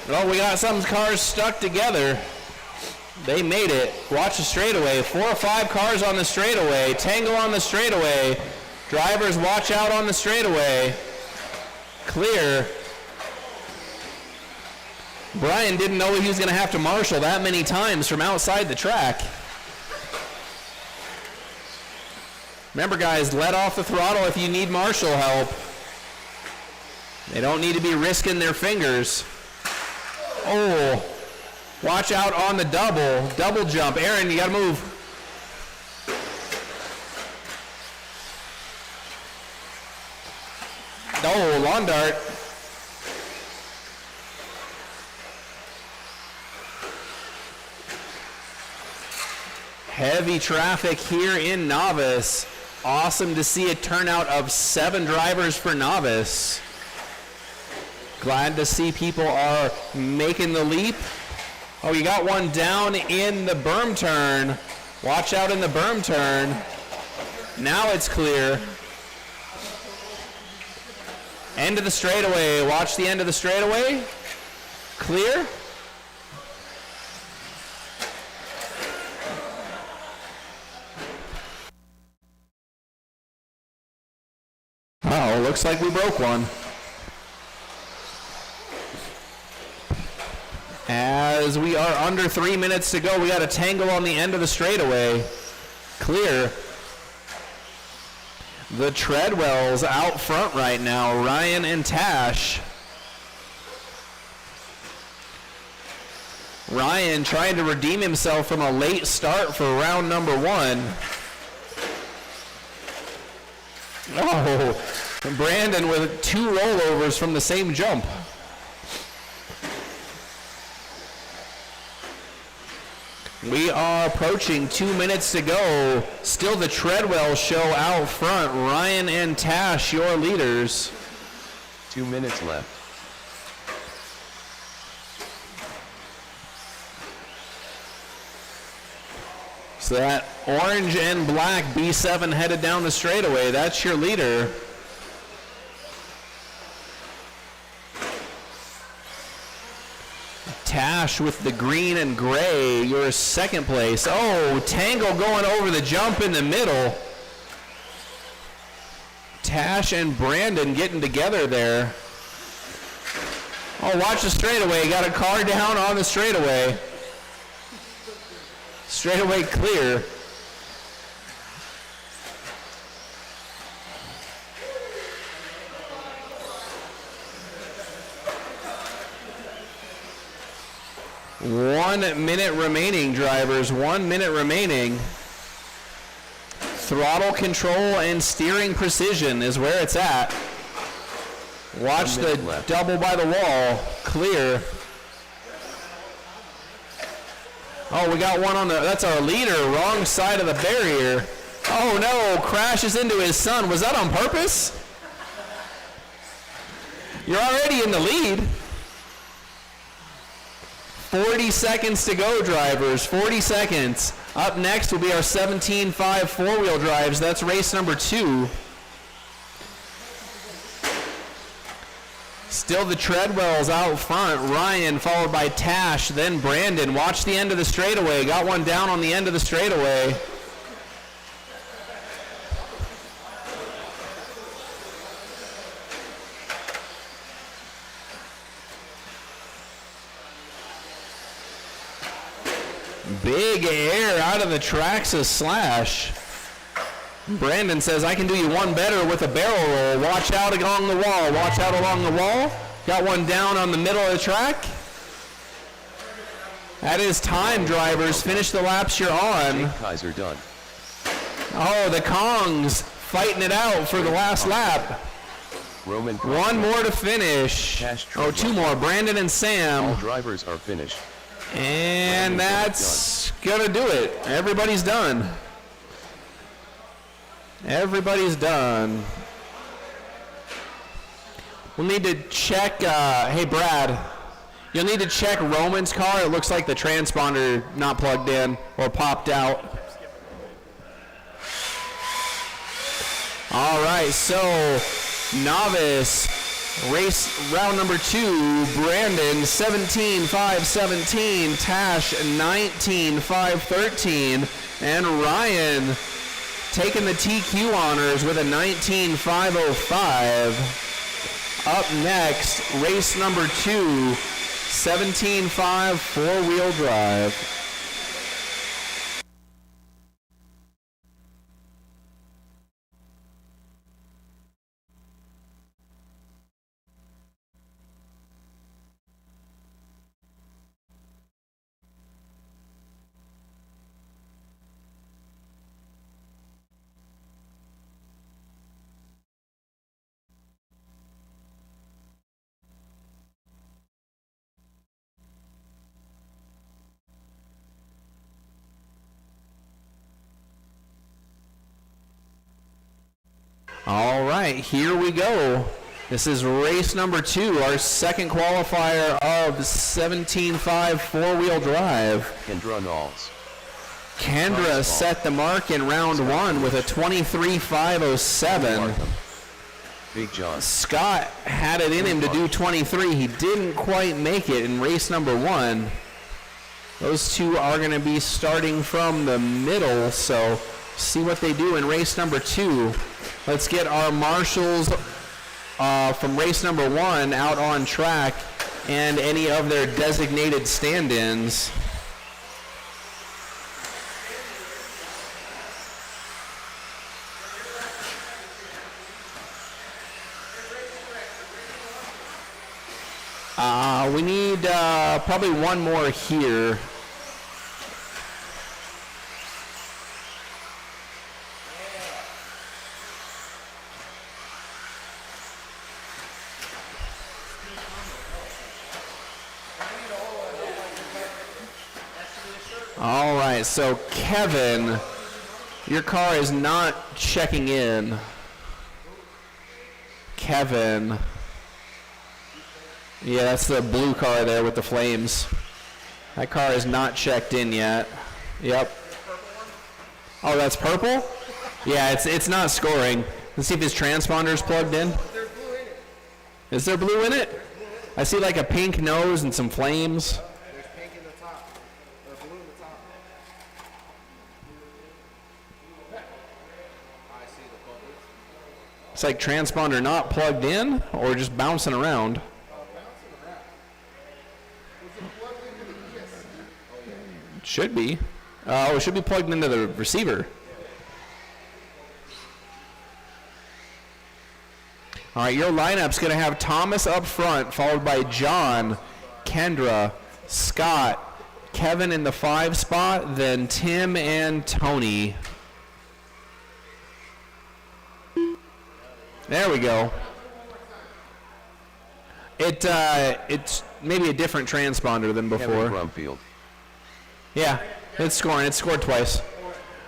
Well, we got some cars stuck together. They made it. Watch the straightaway. 4 or 5 cars on the straightaway. Tangle on the straightaway. Drivers, watch out on the straightaway. Clear. Brian didn't know he was going to have to marshal that many times from outside the track. Remember guys, let off the throttle if you need marshal help. They don't need to be risking their fingers. Oh, watch out on the double jump. Aaron, you got to move. Oh, lawn dart. Heavy traffic here in Novice. Awesome to see a turnout of 7 drivers for Novice. Glad to see people are making the leap. Oh, you got one down in the berm turn. Watch out in the berm turn. Now it's clear. End of the straightaway. Watch the end of the straightaway. Clear. Oh, looks like we broke one. As we are under 3 minutes to go, we got a tangle on the end of the straightaway. Clear. The Treadwells out front right now, Ryan and Tash. Ryan trying to redeem himself from a late start for round number 1. Oh, Brandon with 2 rollovers from the same jump. We are approaching 2 minutes to go. Still the Treadwell show out front. Ryan and Tash, your leaders. 2 minutes left. So that orange and black B7 headed down the straightaway. That's your leader. Tash with the green and gray, your second place. Oh, Tangle going over the jump in the middle. Tash and Brandon getting together there. Oh, watch the straightaway. Got a car down on the straightaway. Straightaway clear. One minute remaining, drivers. 1 minute remaining. Throttle control and steering precision is where it's at. Watch the double by the wall. Clear. Oh, we got one on the, that's our leader, wrong side of the barrier. Oh no, crashes into his son. Was that on purpose? You're already in the lead. 40 seconds to go, drivers, 40 seconds. Up next will be our 17.5 four-wheel drives. That's race number 2. Still the Treadwells out front. Ryan followed by Tash, then Brandon. Watch the end of the straightaway. Got one down on the end of the straightaway. Big air out of the Traxxas Slash. Brandon says, I can do you one better with a barrel roll. Watch out along the wall. Watch out along the wall. Got one down on the middle of the track. That is time, drivers. Finish the laps you're on. Jake Kaiser done. Oh, the Kongs fighting it out for the last lap. Roman. One more to finish. Oh, 2 more. Brandon and All Sam. drivers are finished. And that's gonna do it. Everybody's done. Everybody's done. We'll need to check, hey Brad, you'll need to check Roman's car. It looks like the transponder not plugged in or popped out. All right, so novice race round number 2, Brandon 17.517, Tash 19.513, and Ryan taking the TQ honors with a 19.505. Up next, race number 2, 17.5 four-wheel drive. All right, here we go. This is race number 2, our second qualifier of 17.5 four-wheel drive. Kendra Knowles. Kendra set the mark in round 1 with a 23.507. Big John. Scott had it in him to do 23. He didn't quite make it in race number 1. Those two are going to be starting from the middle, so see what they do in race number 2. Let's get our marshals from race number 1 out on track and any of their designated stand-ins. We need probably one more here. All right, so Kevin, your car is not checking in. Kevin. Yeah, that's the blue car there with the flames. That car is not checked in yet. Yep. Oh, that's purple? Yeah, it's not scoring. Let's see if his transponder's plugged in. Is there blue in it? I see like a pink nose and some flames. There's pink in the top. Or blue in the top. I see the bubbles. It's like transponder not plugged in or just bouncing around. Should be. Oh, it should be plugged into the receiver. All right, your lineup's going to have Thomas up front, followed by John, Kendra, Scott, Kevin in the 5 spot, then Tim and Tony. There we go. It's maybe a different transponder than Kevin before. Brumfield. Yeah, it's scoring. It scored twice.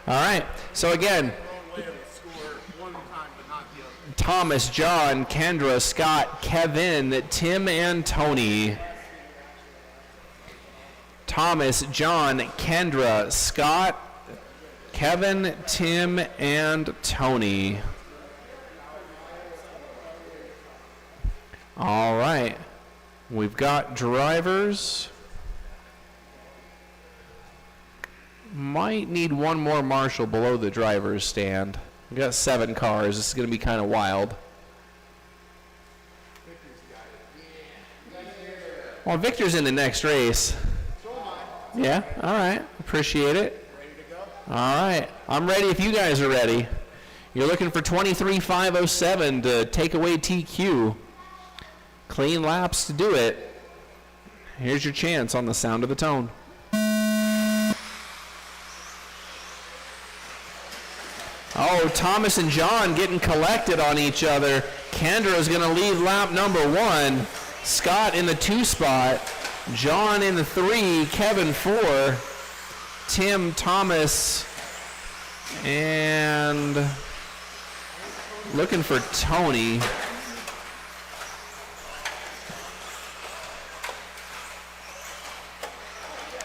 All right. So again, Thomas, John, Kendra, Scott, Kevin, Tim, and Tony. Thomas, John, Kendra, Scott, Kevin, Tim, and Tony. All right. We've got drivers. Might need one more marshal below the driver's stand. We've got 7 cars. This is going to be kind of wild. Well, Victor's in the next race. Yeah, all right. Appreciate it. All right. I'm ready if you guys are ready. You're looking for 23.507 to take away TQ. Clean laps to do it. Here's your chance on the sound of the tone. Oh, Thomas and John getting collected on each other. Kendra is going to lead lap number 1. Scott in the 2 spot. John in the 3. Kevin 4. Tim, Thomas, and looking for Tony.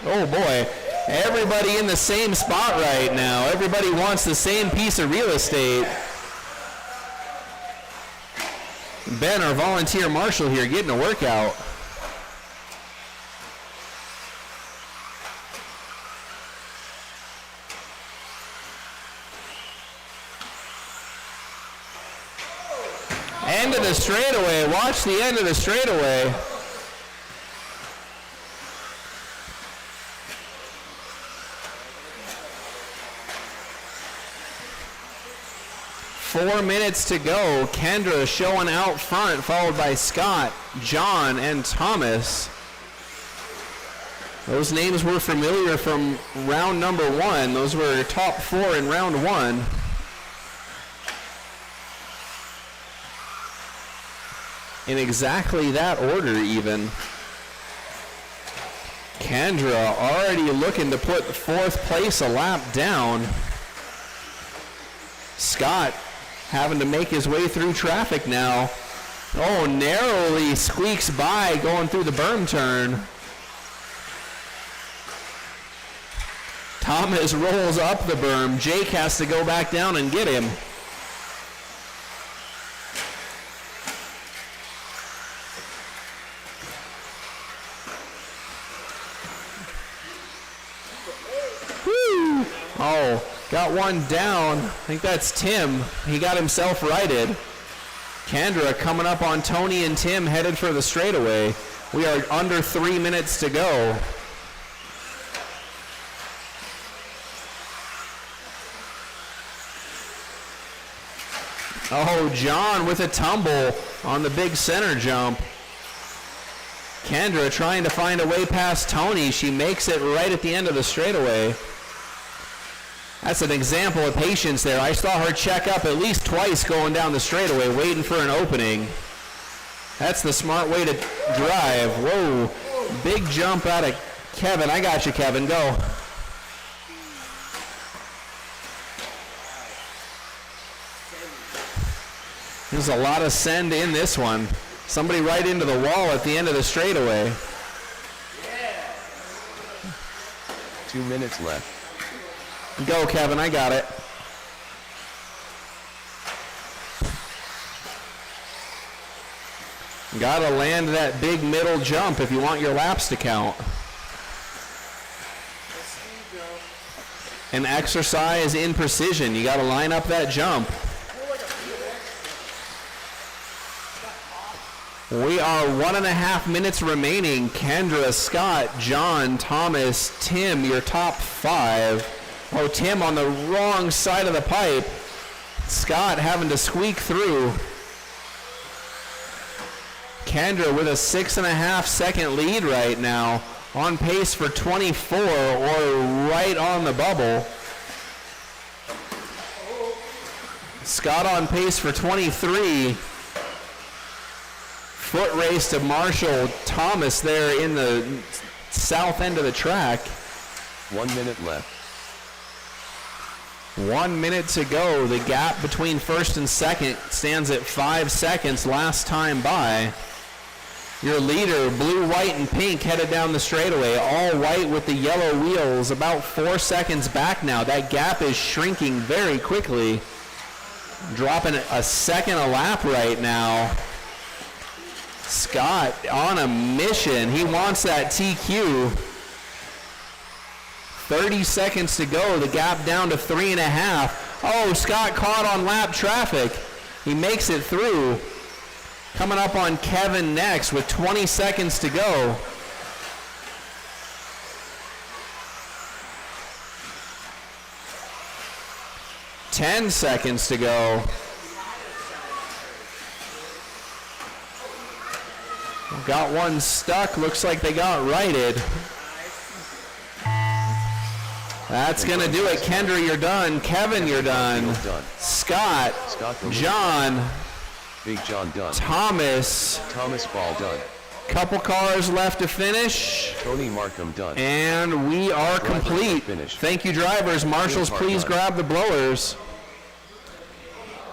Oh boy. Everybody in the same spot right now. Everybody wants the same piece of real estate. Ben, our volunteer marshal here, getting a workout. End of the straightaway. Watch the end of the straightaway. Four minutes to go. Kendra showing out front, followed by Scott, John, and Thomas. Those names were familiar from round number 1. Those were top 4 in round 1. In exactly that order, even. Kendra already looking to put 4th place a lap down. Scott having to make his way through traffic now. Oh, narrowly squeaks by going through the berm turn. Thomas rolls up the berm. Jake has to go back down and get him. Woo! Oh, got one down. I think that's Tim. He got himself righted. Kendra coming up on Tony and Tim headed for the straightaway. We are under 3 minutes to go. Oh, John with a tumble on the big center jump. Kendra trying to find a way past Tony. She makes it right at the end of the straightaway. That's an example of patience there. I saw her check up at least twice going down the straightaway, waiting for an opening. That's the smart way to drive. Whoa, big jump out of Kevin. I got you, Kevin. Go. There's a lot of send in this one. Somebody right into the wall at the end of the straightaway. 2 minutes left. Go, Kevin, I got it. Gotta land that big middle jump if you want your laps to count. An exercise in precision. You gotta line up that jump. We are 1.5 minutes remaining. Kendra, Scott, John, Thomas, Tim, your top 5. Oh, Tim on the wrong side of the pipe. Scott having to squeak through. Kendra with a 6.5 second lead right now. On pace for 24 or right on the bubble. Scott on pace for 23. Foot race to Marshall Thomas there in the south end of the track. 1 minute left. 1 minute to go. The gap between first and second stands at 5 seconds last time by. Your leader, blue, white, and pink, headed down the straightaway. All white with the yellow wheels, about 4 seconds back now. That gap is shrinking very quickly. Dropping a second a lap right now. Scott on a mission. He wants that TQ. 30 seconds to go. The gap down to 3.5. Oh, Scott caught on lap traffic. He makes it through. Coming up on Kevin next with 20 seconds to go. Ten seconds to go. Got one stuck. Looks like they got righted. That's going to do it. Kendra, you're done. Kevin, you're done. Scott, John, Big John done. Thomas Ball done. Couple cars left to finish. Tony Markham done. And we are complete. Thank you, drivers. Marshals, please grab the blowers.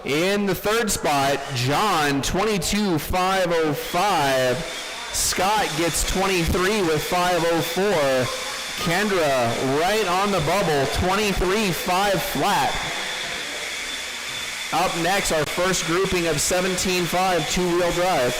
In the third spot, John, 22.505. Scott gets 23 with 504. Kendra, right on the bubble, 23.5 flat. Up next, our first grouping of 17.5 two-wheel drive.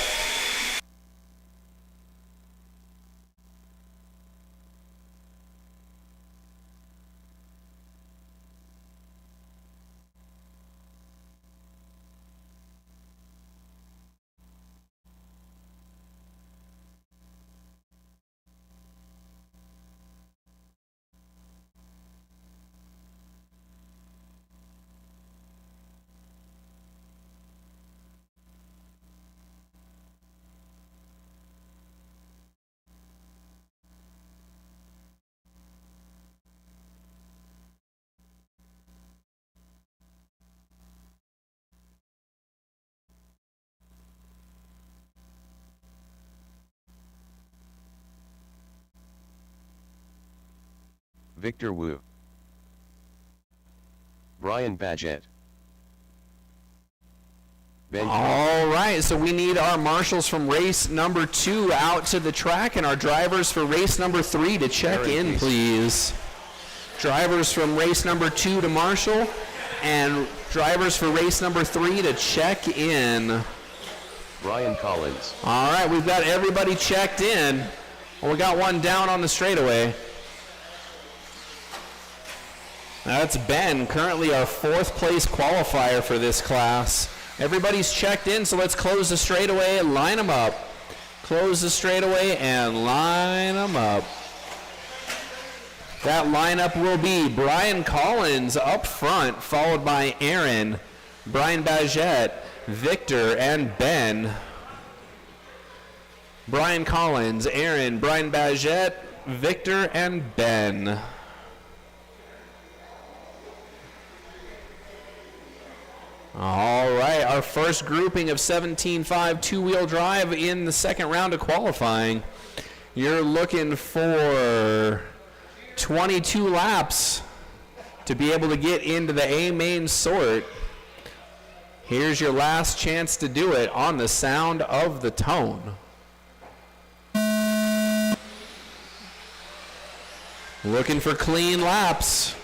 Victor Wu. Brian Badgett. Ben, All right, so we need our marshals from race number 2 out to the track and our drivers for race number 3 to check Aaron, in, please. Drivers from race number 2 to marshal and drivers for race number 3 to check in. Ryan Collins. All right, we've got everybody checked in. Well, we got one down on the straightaway. That's Ben, currently our 4th place qualifier for this class. Everybody's checked in, so let's close the straightaway and line them up. Close the straightaway and line them up. That lineup will be Brian Collins up front, followed by Aaron, Brian Bagette, Victor, and Ben. Brian Collins, Aaron, Brian Bagette, Victor, and Ben. All right, our first grouping of 17.5 two-wheel drive in the second round of qualifying. You're looking for 22 laps to be able to get into the A main sort. Here's your last chance to do it on the sound of the tone. Looking for clean laps.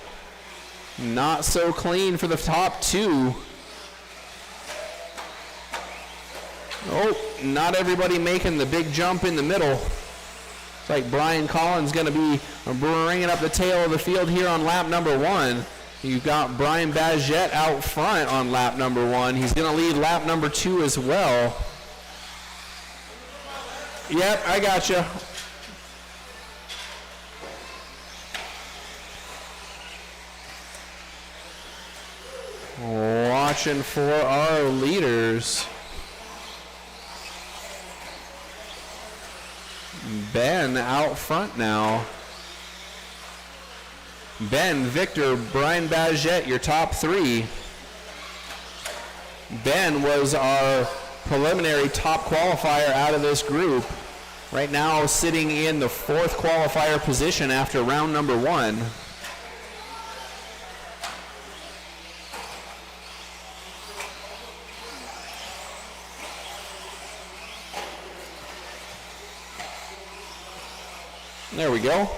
Not so clean for the top 2. Oh, not everybody making the big jump in the middle. It's like Brian Collins going to be bringing up the tail of the field here on lap number 1. You've got Brian Bagette out front on lap number 1. He's going to lead lap number 2 as well. Yep, I got you. Watching for our leaders. Ben out front now. Ben, Victor, Brian Bagette, your top 3. Ben was our preliminary top qualifier out of this group. Right now sitting in the 4th qualifier position after round number 1. There we go.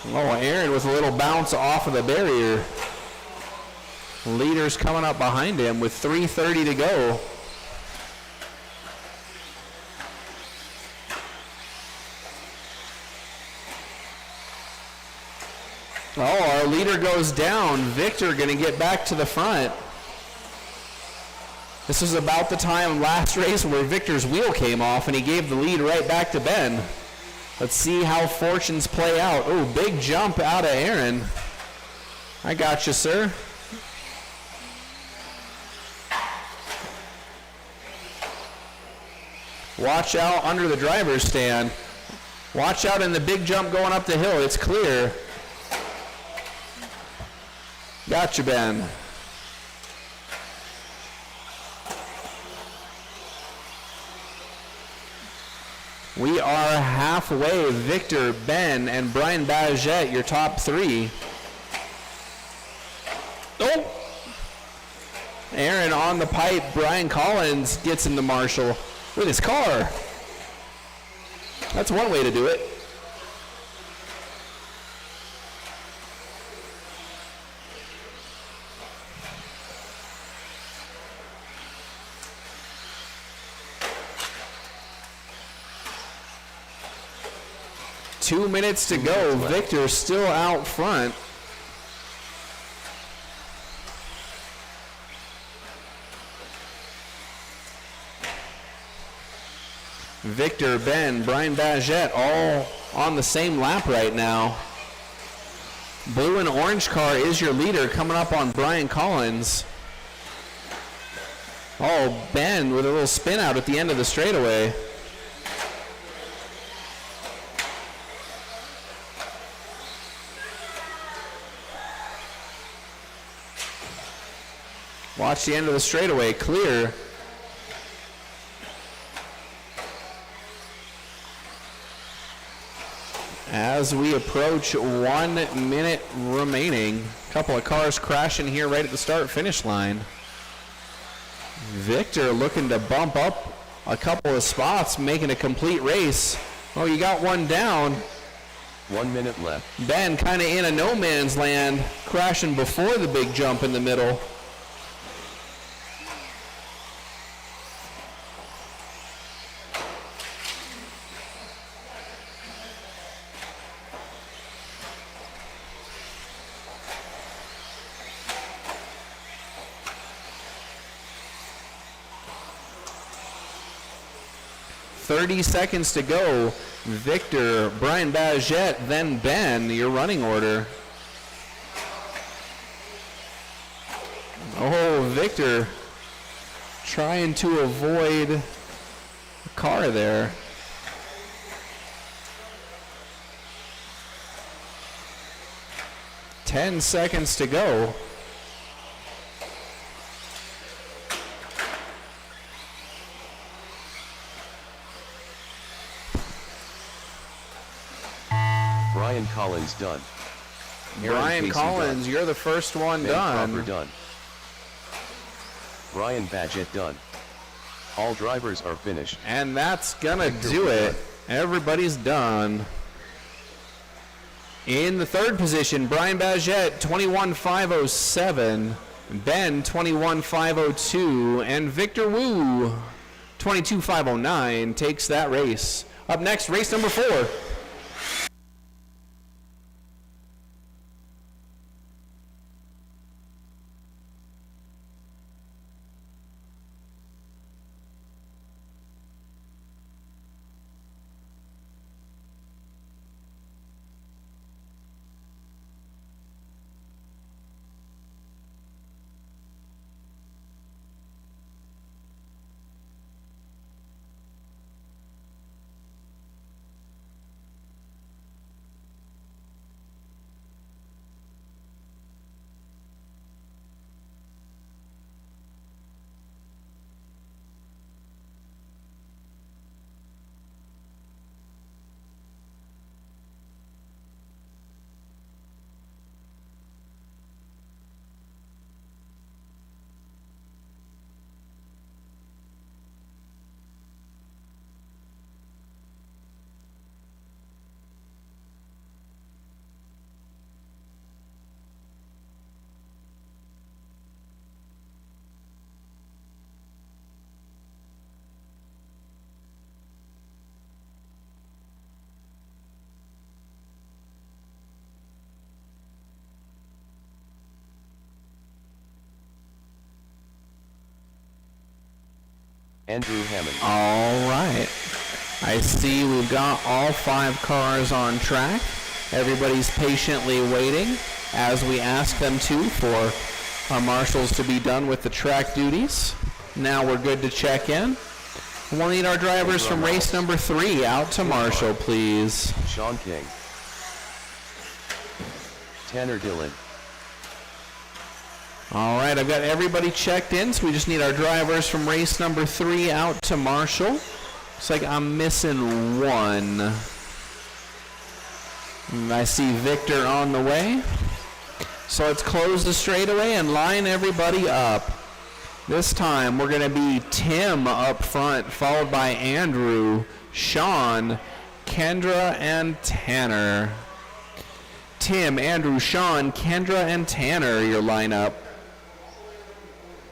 Oh, Aaron with a little bounce off of the barrier. Leaders coming up behind him with 3:30 to go. Oh, our leader goes down. Victor going to get back to the front. This was about the time last race where Victor's wheel came off and he gave the lead right back to Ben. Let's see how fortunes play out. Oh, big jump out of Aaron. I got you, sir. Watch out under the driver's stand. Watch out in the big jump going up the hill. It's clear. Gotcha, Ben. We are halfway. Victor, Ben, and Brian Bagette, your top 3. Oh! Aaron on the pipe. Brian Collins gets in the marshal with his car. That's one way to do it. Two minutes to go. Victor still out front. Victor, Ben, Brian Bagette all on the same lap right now. Blue and orange car is your leader coming up on Brian Collins. Oh, Ben with a little spin out at the end of the straightaway. Watch the end of the straightaway, clear. As we approach 1 minute remaining, a couple of cars crashing here right at the start-finish line. Victor looking to bump up a couple of spots, making a complete race. Oh, you got one down. 1 minute left. Ben kind of in a no man's land, crashing before the big jump in the middle. .30 seconds to go. Victor, Brian Bagette, then Ben, your running order. Oh, Victor trying to avoid the car there. Ten seconds to go. Brian Collins done. Brian Collins, done. you're the first one Ben done. Cropper done. Brian Bagette done. All drivers are finished. And that's gonna Victor do we're it. done. Everybody's done. In the third position, Brian Bagette, 21.507. Ben, 21.502. And Victor Wu, 22.509, takes that race. Up next, race number 4. Andrew Hammond. All right. I see we've got all 5 cars on track. Everybody's patiently waiting as we ask them to for our marshals to be done with the track duties. Now we're good to check in. We'll need our drivers from race number 3 out to marshal, please. Sean King. Tanner Dillon. All right, I've got everybody checked in, so we just need our drivers from race number 3 out to marshal. Looks like I'm missing one. And I see Victor on the way. So let's close the straightaway and line everybody up. This time we're going to be Tim up front, followed by Andrew, Sean, Kendra, and Tanner. Tim, Andrew, Sean, Kendra, and Tanner, your lineup.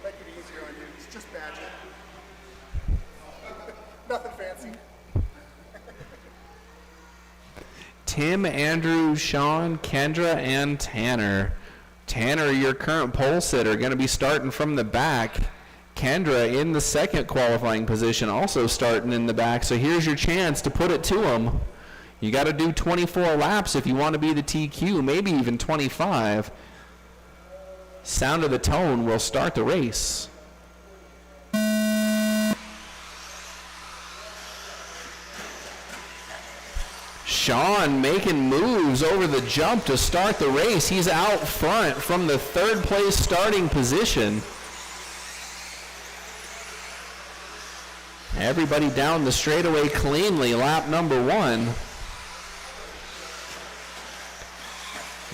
Make it easier on you. It's just Badger. Nothing fancy. Tim, Andrew, Sean, Kendra, and Tanner. Tanner, your current pole sitter, going to be starting from the back. Kendra in the second qualifying position, also starting in the back. So here's your chance to put it to him. You got to do 24 laps if you want to be the TQ, maybe even 25. Sound of the tone will start the race. Sean making moves over the jump to start the race. He's out front from the third place starting position. Everybody down the straightaway cleanly, lap number 1.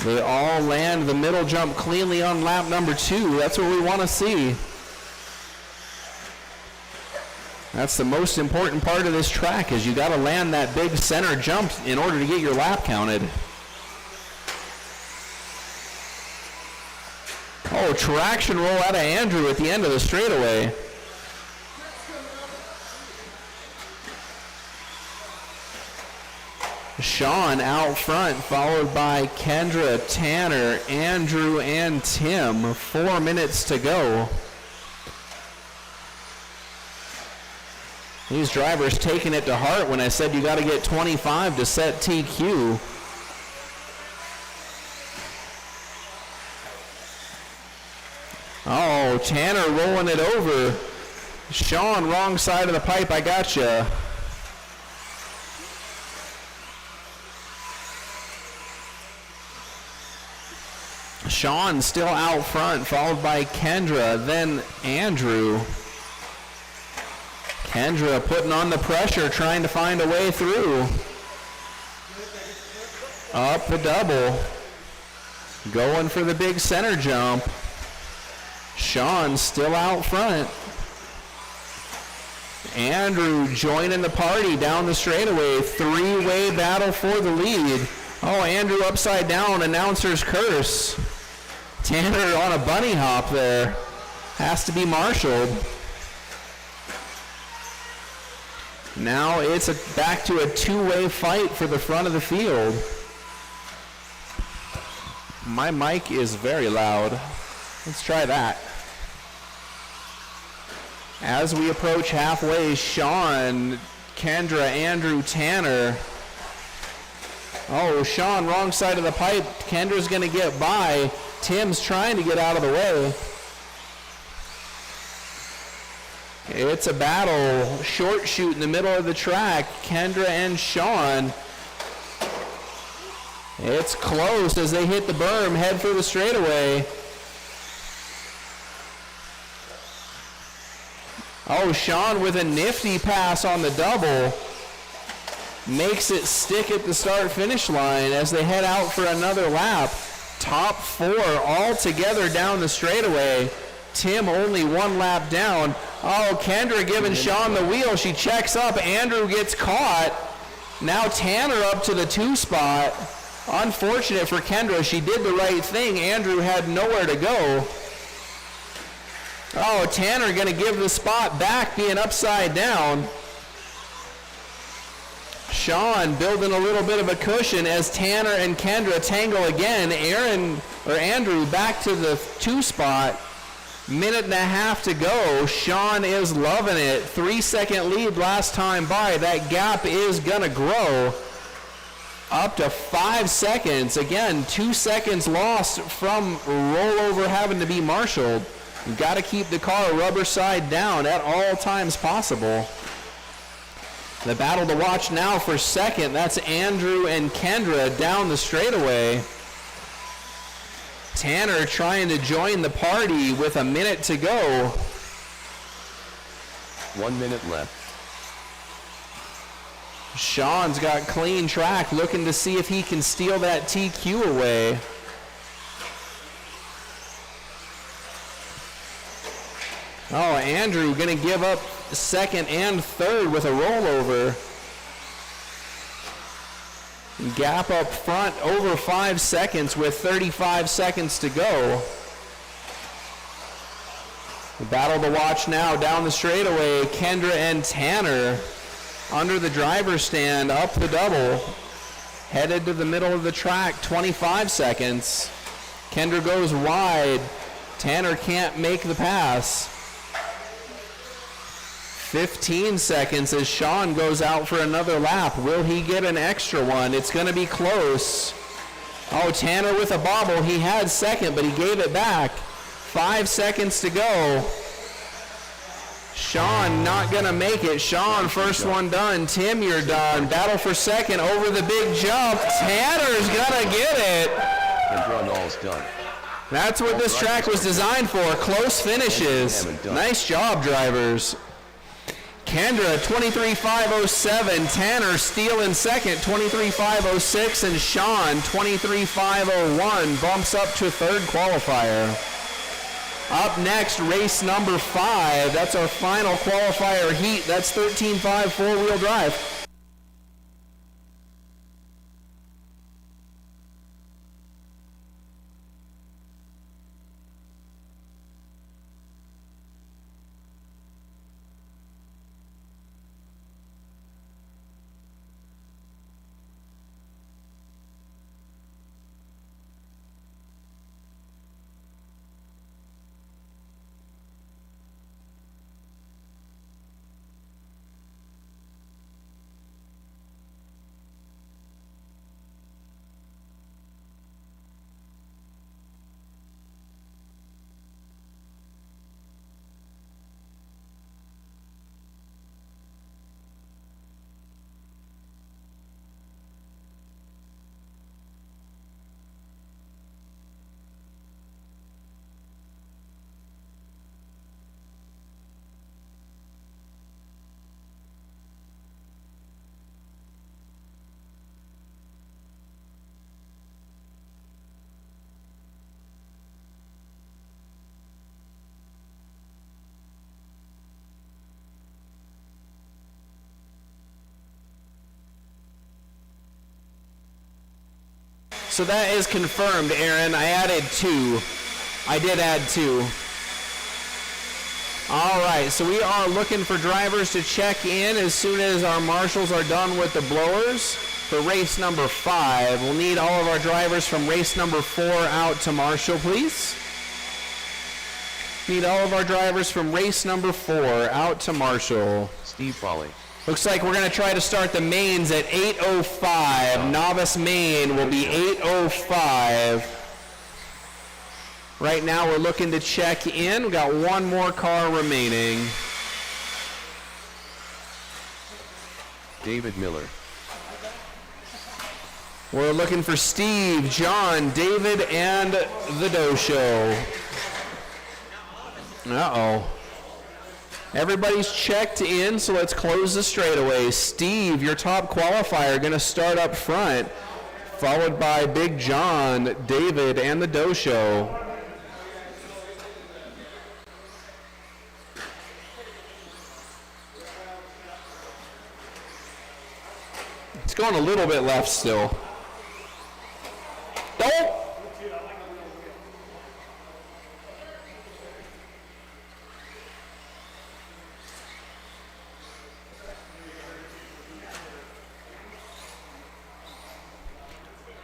They all land the middle jump cleanly on lap number 2. That's what we want to see. That's the most important part of this track, is you got to land that big center jump in order to get your lap counted. Oh, traction roll out of Andrew at the end of the straightaway. Sean out front, followed by Kendra, Tanner, Andrew, and Tim. 4 minutes to go. These drivers taking it to heart when I said you got to get 25 to set TQ. Oh, Tanner rolling it over. Sean, wrong side of the pipe, I gotcha. Sean still out front, followed by Kendra, then Andrew. Kendra putting on the pressure, trying to find a way through. Up the double. Going for the big center jump. Sean still out front. Andrew joining the party down the straightaway. 3-way battle for the lead. Oh, Andrew upside down, announcer's curse. Tanner on a bunny hop there. Has to be marshaled. Now it's back to a 2-way fight for the front of the field. My mic is very loud. Let's try that. As we approach halfway, Sean, Kendra, Andrew, Tanner. Oh, Sean, wrong side of the pipe. Kendra's going to get by. Tim's trying to get out of the way. It's a battle. Short shoot in the middle of the track. Kendra and Sean. It's close as they hit the berm, head for the straightaway. Oh, Sean with a nifty pass on the double. Makes it stick at the start-finish line as they head out for another lap. Top 4 all together down the straightaway. Tim only 1 lap down. Oh, Kendra giving Sean the wheel. She checks up. Andrew gets caught. Now Tanner up to the 2 spot. Unfortunate for Kendra. She did the right thing. Andrew had nowhere to go. Oh, Tanner going to give the spot back, being upside down. Sean building a little bit of a cushion as Tanner and Kendra tangle again. Andrew back to the 2 spot. Minute and a half to go. Sean is loving it. 3-second lead last time by. That gap is going to grow up to 5 seconds. Again, 2 seconds lost from rollover having to be marshaled. You've got to keep the car rubber side down at all times possible. The battle to watch now for second. That's Andrew and Kendra down the straightaway. Tanner trying to join the party with a minute to go. 1 minute left. Sean's got clean track, looking to see if he can steal that TQ away. Oh, Andrew going to give up second and third with a rollover. Gap up front over 5 seconds with 35 seconds to go. The battle to watch now down the straightaway. Kendra and Tanner under the driver's stand, up the double. Headed to the middle of the track, 25 seconds. Kendra goes wide. Tanner can't make the pass. 15 seconds as Sean goes out for another lap. Will he get an extra one? It's going to be close. Oh, Tanner with a bobble. He had second, but he gave it back. 5 seconds to go. Sean not going to make it. Sean, first one done. Tim, you're done. Battle for second over the big jump. Tanner's going to get it. And run all's done. That's what this track was designed for. Close finishes. Nice job, drivers. Kendra, 23.507. Tanner Steele in second, 23.506. And Sean, 23.501. Bumps up to third qualifier. Up next, race number 5. That's our final qualifier heat. That's 13.5 four-wheel drive. So that is confirmed, Aaron. I added 2. I did add 2. All right, so we are looking for drivers to check in as soon as our marshals are done with the blowers for race number 5. We'll need all of our drivers from race number 4 out to marshal, please. Need all of our drivers from race number 4 out to marshal. Steve Foley. Looks like we're going to try to start the mains at 8:05. Novice main will be 8:05. Right now we're looking to check in. We've got one more car remaining. David Miller. We're looking for Steve, John, David, and the Doe Show. Uh-oh. Everybody's checked in, so let's close the straightaway. Steve, your top qualifier, going to start up front, followed by Big John, David, and the Doe Show. It's going a little bit left still. Don't!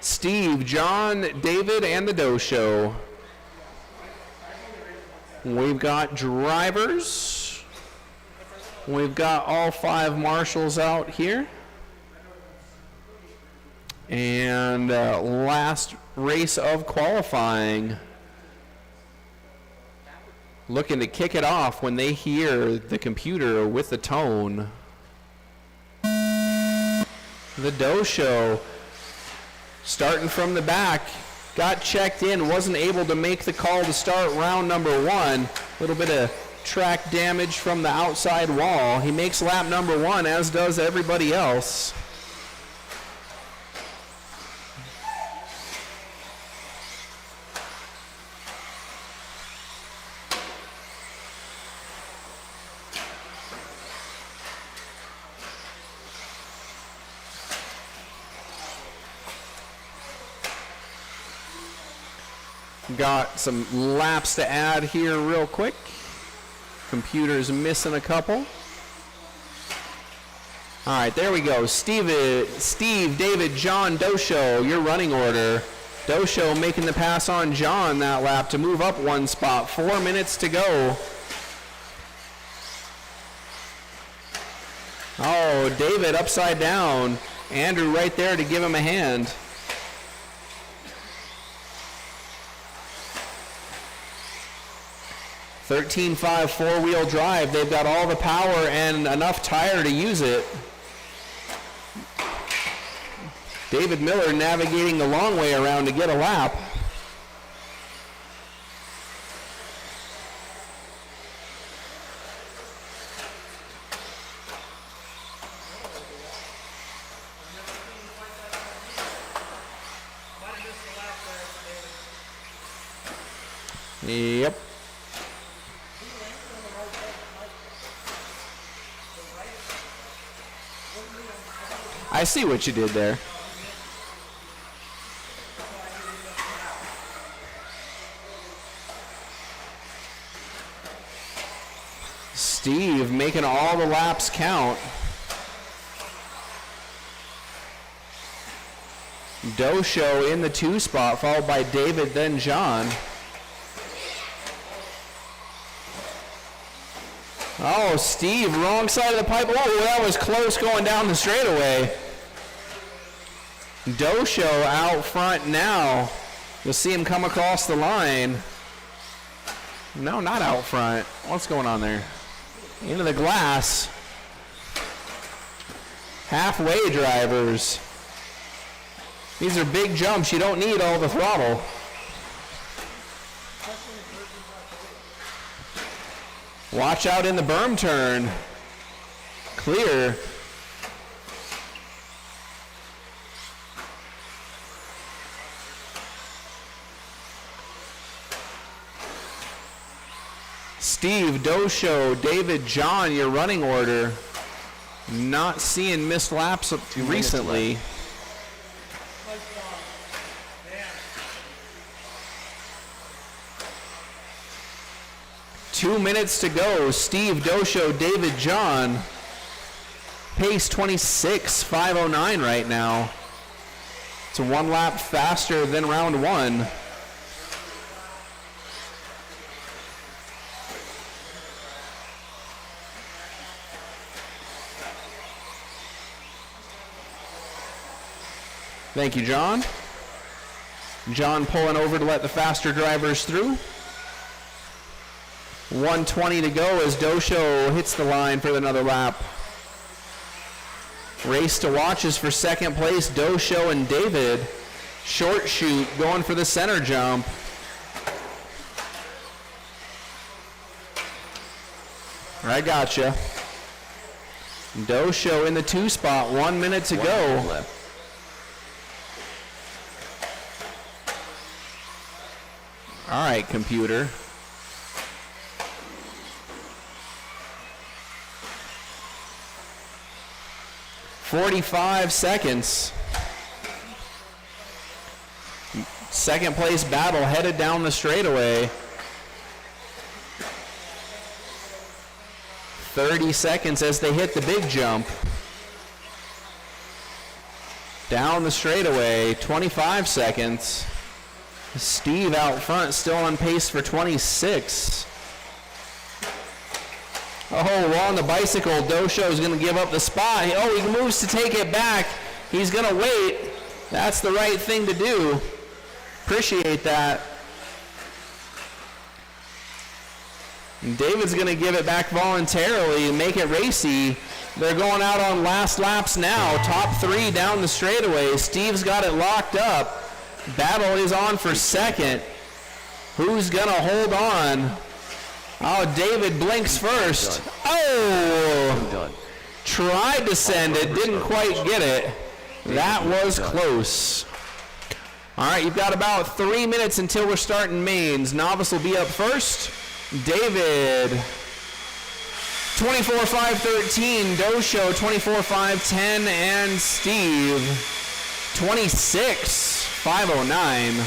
Steve, John, David, and the Doe Show. We've got drivers. We've got all 5 marshals out here. And last race of qualifying. Looking to kick it off when they hear the computer with the tone. The Doe Show. Starting from the back, got checked in, wasn't able to make the call to start round number 1. A little bit of track damage from the outside wall. He makes lap number 1, as does everybody else. Got some laps to add here real quick. Computer's missing a couple. All right, there we go. Steve, David, John, Doe Show, your running order. Doe Show making the pass on John that lap to move up 1 spot. 4 minutes to go. Oh, David upside down. Andrew right there to give him a hand. .13.5 four-wheel drive. They've got all the power and enough tire to use it. David Miller navigating the long way around to get a lap. Yep. I see what you did there. Steve making all the laps count. Dosho in the 2 spot, followed by David, then John. Oh, Steve, wrong side of the pipe. Oh, that was close going down the straightaway. Dosho out front now. You'll see him come across the line. No, not out front. What's going on there? Into the glass. Halfway drivers. These are big jumps. You don't need all the throttle. Watch out in the berm turn. Clear. Steve, Dosho, David, John, your running order. Not seeing missed laps recently. 2 minutes to go. Steve, Dosho, David, John. Pace 26.509 right now. It's 1 lap faster than round 1. Thank you, John. John pulling over to let the faster drivers through. 1:20 to go as Dosho hits the line for another lap. Race to watch is for second place, Dosho and David. Short shoot going for the center jump. I gotcha. Dosho in the 2 spot, 1 minute to go. All right, computer. .45 seconds. Second place battle headed down the straightaway. 30 seconds as they hit the big jump. Down the straightaway, 25 seconds. Steve out front, still on pace for 26. Oh, on the bicycle, Dosho is going to give up the spot. Oh, he moves to take it back. He's going to wait. That's the right thing to do. Appreciate that. And David's going to give it back voluntarily and make it racy. They're going out on last laps now. Top 3 down the straightaway. Steve's got it locked up. Battle is on for second. Who's going to hold on? Oh, David blinks first. Oh! Tried to send it, didn't quite get it. That was close. All right, you've got about 3 minutes until we're starting mains. Novice will be up first. David, 24.513. Dosho, 24.510. And Steve, 26.509.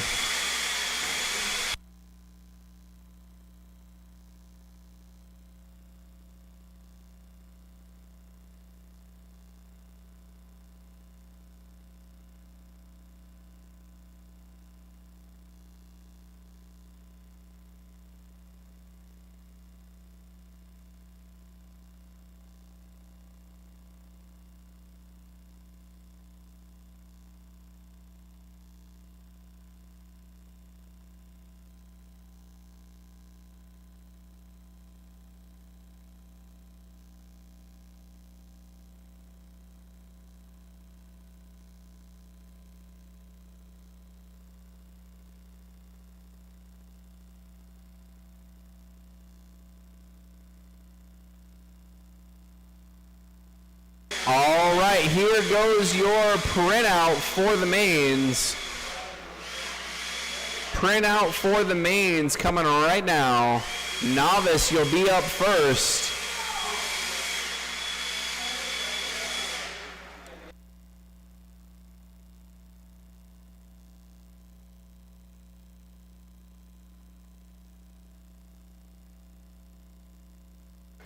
All right, here goes your printout for the mains. printout for the mains coming right now. Novice, you'll be up first.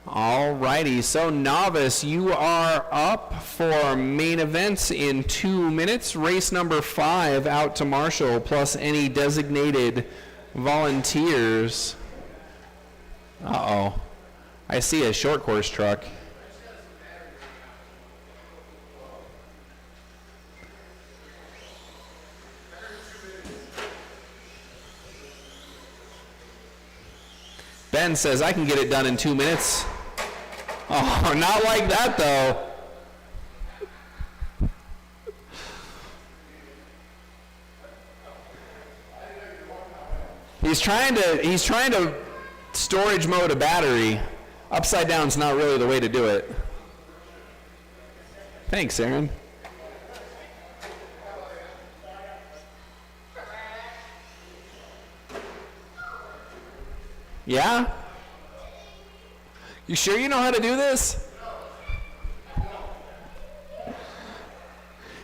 Alrighty, so Novice, you are up for main events in 2 minutes. Race number 5 out to Marshall, plus any designated volunteers. Uh-oh. I see a short course truck. Ben says, I can get it done in 2 minutes. Oh, not like that, though. He's trying to storage mode a battery. Upside down's not really the way to do it. Thanks, Aaron. Yeah? You sure you know how to do this?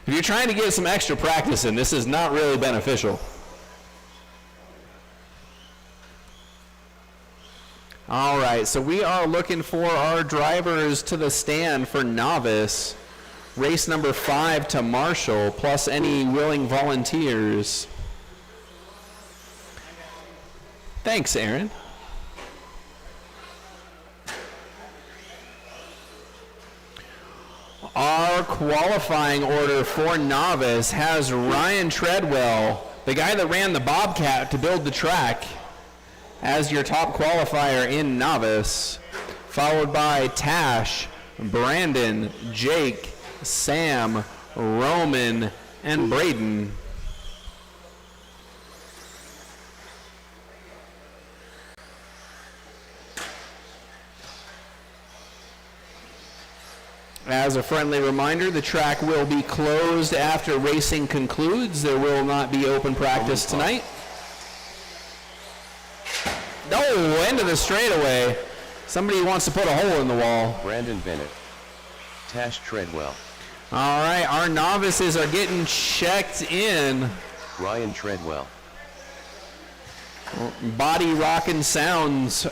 If you're trying to get some extra practice in, this is not really beneficial. All right, so we are looking for our drivers to the stand for Novice. Race number 5 to Marshall, plus any willing volunteers. Thanks, Aaron. Our qualifying order for Novice has Ryan Treadwell, the guy that ran the Bobcat to build the track, as your top qualifier in Novice, followed by Tash, Brandon, Jake, Sam, Roman, and Braden. As a friendly reminder, the track will be closed after racing concludes. There will not be open practice tonight. Oh, into the straightaway. Somebody wants to put a hole in the wall. Brandon Bennett. Tash Treadwell. All right, our novices are getting checked in. Ryan Treadwell. Body rocking sounds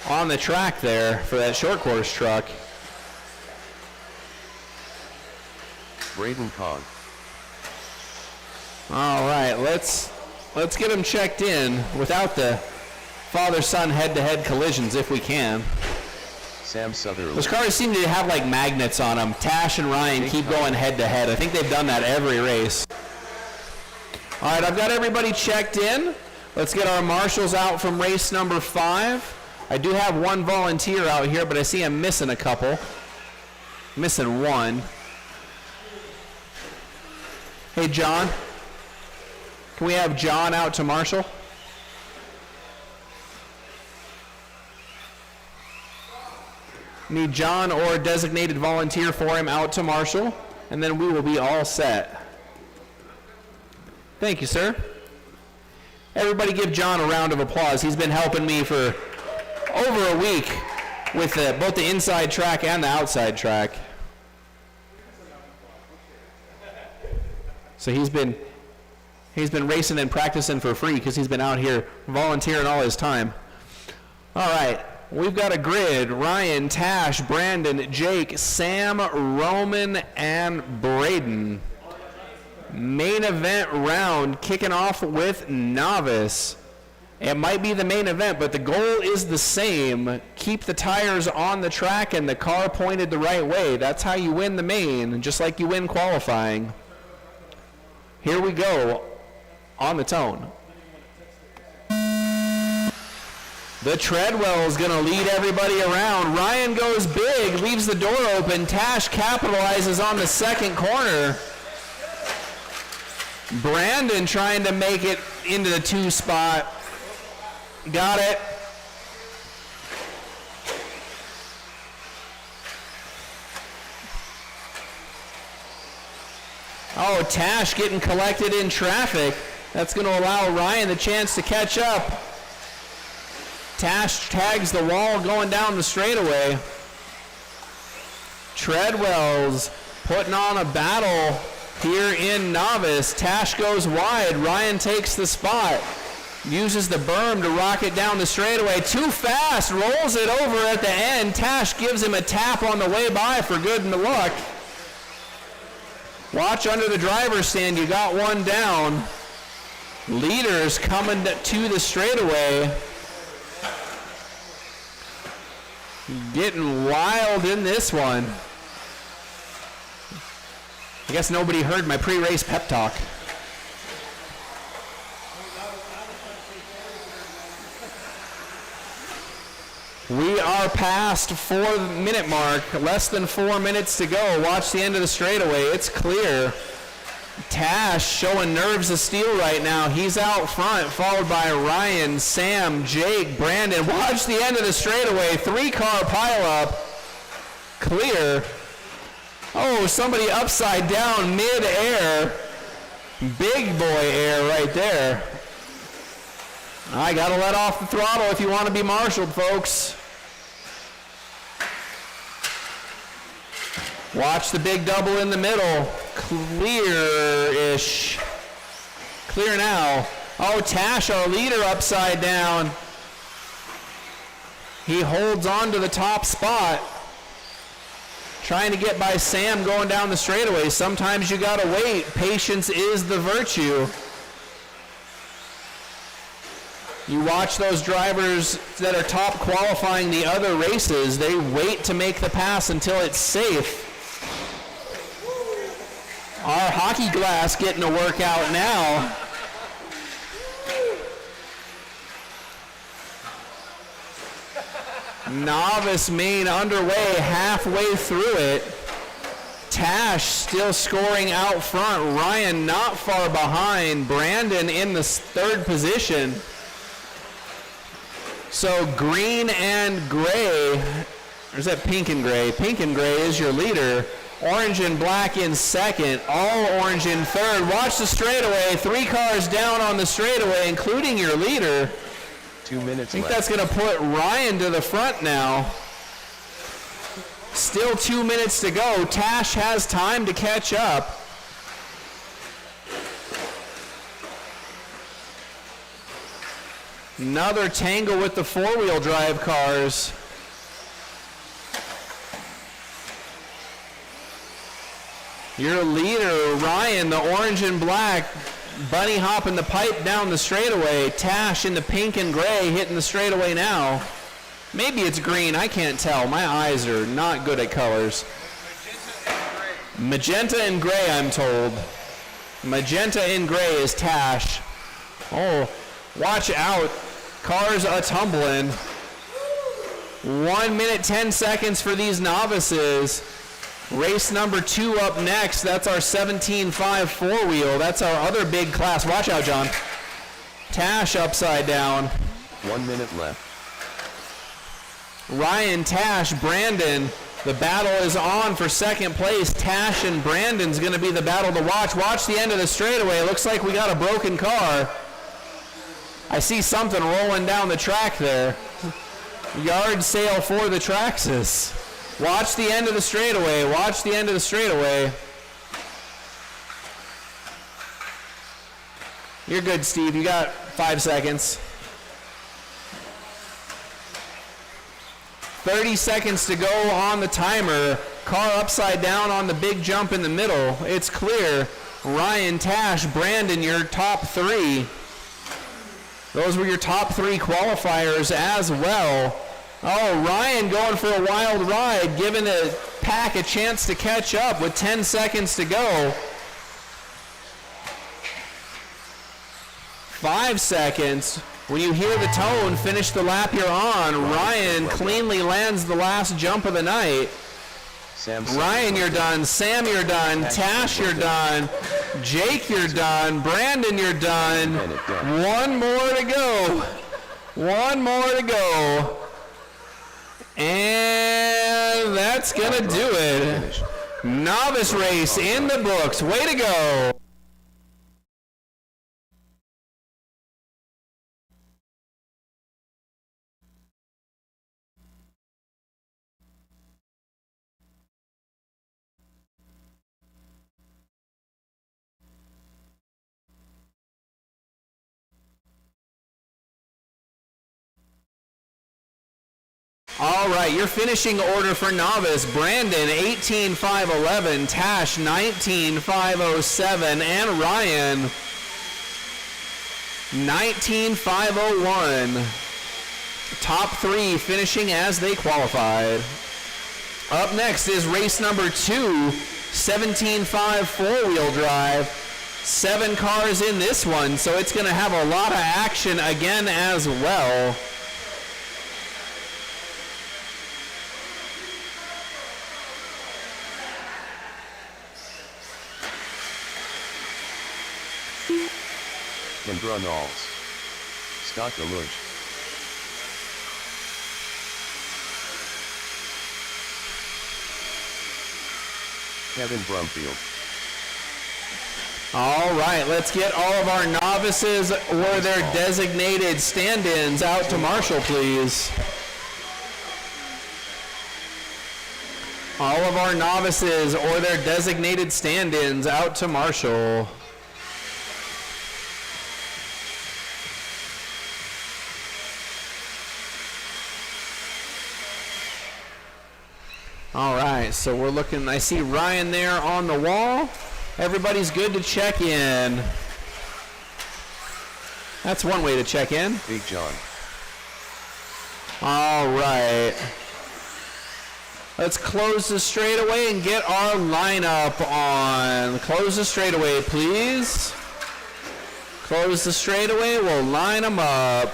on the track there for that short course truck. Braden Cog. All right, let's get them checked in without the father-son head-to-head collisions if we can. Sam Sutherland. Those cars seem to have like magnets on them. Tash and Ryan keep going head-to-head. I think they've done that every race. All right, I've got everybody checked in. Let's get our marshals out from race number 5. I do have one volunteer out here, but I see I'm missing a couple. Missing one. Hey, John. Can we have John out to marshal? Need John or a designated volunteer for him out to marshal, and then we will be all set. Thank you, sir. Everybody give John a round of applause. He's been helping me for over a week with both the inside track and the outside track. So he's been racing and practicing for free because he's been out here volunteering all his time. All right, we've got a grid. Ryan, Tash, Brandon, Jake, Sam, Roman, and Braden. Main event round kicking off with novice. It might be the main event, but the goal is the same. Keep the tires on the track and the car pointed the right way. That's how you win the main, just like you win qualifying. Here we go on the tone. The Treadwell is going to lead everybody around. Ryan goes big, leaves the door open. Tash capitalizes on the second corner. Brandon trying to make it into the 2 spot. Got it. Oh, Tash getting collected in traffic. That's going to allow Ryan the chance to catch up. Tash tags the wall going down the straightaway. Treadwell's putting on a battle here in novice. Tash goes wide. Ryan takes the spot. Uses the berm to rock it down the straightaway. Too fast. Rolls it over at the end. Tash gives him a tap on the way by for good in the luck. Watch under the driver's stand. You got one down. Leaders coming to the straightaway. Getting wild in this one. I guess nobody heard my pre-race pep talk. We are past 4-minute mark, less than 4 minutes to go. Watch the end of the straightaway, it's clear. Tash showing nerves of steel right now. He's out front, followed by Ryan, Sam, Jake, Brandon. Watch the end of the straightaway, 3-car pileup, clear. Oh, somebody upside down mid-air. Big boy air right there. I gotta let off the throttle if you want to be marshaled, folks. Watch the big double in the middle. Clear-ish. Clear now. Oh, Tash, our leader, upside down. He holds on to the top spot. Trying to get by Sam going down the straightaway. Sometimes you gotta wait. Patience is the virtue. You watch those drivers that are top qualifying the other races, they wait to make the pass until it's safe. Our hockey glass getting a workout now. Novice main underway, halfway through it. Tash still scoring out front. Ryan not far behind. Brandon in the third position. So green and gray, or is that pink and gray? Pink and gray is your leader. Orange and black in second, all orange in third. Watch the straightaway, 3 cars down on the straightaway, including your leader. 2 minutes I think left. that's going to put Ryan to the front now. Still 2 minutes to go. Tash has time to catch up. Another tangle with the 4-wheel drive cars. Your leader, Ryan, the orange and black, bunny hopping the pipe down the straightaway. Tash in the pink and gray hitting the straightaway now. Maybe it's green, I can't tell. My eyes are not good at colors. Magenta and gray, I'm told. Magenta and gray is Tash. Oh, watch out. Cars a-tumbling. 1 minute, 10 seconds for these novices. Race number 2 up next. That's our 17.5 4-wheel. That's our other big class. Watch out, John. Tash upside down. 1 minute left. Ryan, Tash, Brandon. The battle is on for second place. Tash and Brandon's going to be the battle to watch. Watch the end of the straightaway. Looks like we got a broken car. I see something rolling down the track there. Yard sale for the Traxxas. Watch the end of the straightaway. Watch the end of the straightaway. You're good, Steve. You got 5 seconds. 30 seconds to go on the timer. Car upside down on the big jump in the middle. It's clear. Ryan, Tash, Brandon, your top 3. Those were your top 3 qualifiers as well. Oh, Ryan going for a wild ride, giving the pack a chance to catch up with 10 seconds to go. 5 seconds. When you hear the tone, finish the lap you're on. Ryan cleanly lands the last jump of the night. Ryan, you're done. Sam, you're done. Tash, you're done. Jake, you're done. Brandon, you're done. 1 more to go. 1 more to go. And that's going to do it. Novice race in the books. Way to go. All right, your finishing order for novice: Brandon 18.511, Tash 19.507, and Ryan 19.501. Top three finishing as they qualified. Up next is race number 2, 17.5 four-wheel drive. 7 cars in this one, so it's going to have a lot of action again as well. Kendra Knowles. Scott Deluge. Kevin Brumfield. All right, let's get all of our novices or their designated stand-ins out to Marshall, please. All of our novices or their designated stand-ins out to Marshall. All right, so we're looking, I see Ryan there on the wall. Everybody's good to check in. That's one way to check in. Big John. All right. Let's close the straightaway and get our lineup on. Close the straightaway, please. Close the straightaway, we'll line them up.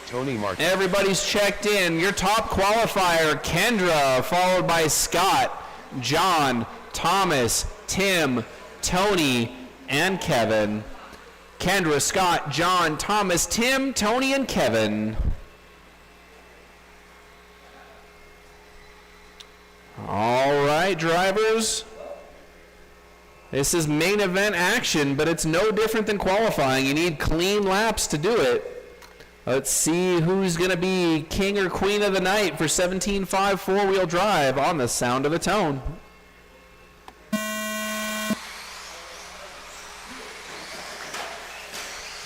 Tony Martin. Everybody's checked in. Your top qualifier, Kendra, followed by Scott, John, Thomas, Tim, Tony, and Kevin. Kendra, Scott, John, Thomas, Tim, Tony, and Kevin. All right, drivers. This is main event action, but it's no different than qualifying. You need clean laps to do it. Let's see who's going to be king or queen of the night for 17.5 four-wheel drive on the sound of the tone.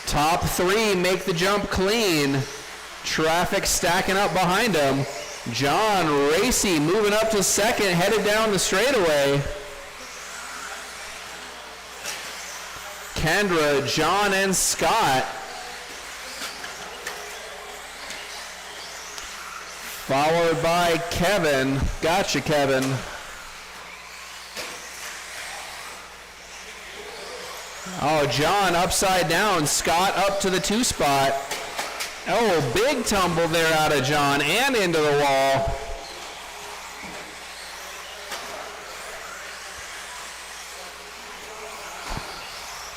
Top 3 make the jump clean. Traffic stacking up behind them. John Racy moving up to second, headed down the straightaway. Kendra, John, and Scott. Followed by Kevin. Gotcha, Kevin. Oh, John upside down. Scott up to the 2 spot. Oh, big tumble there out of John and into the wall.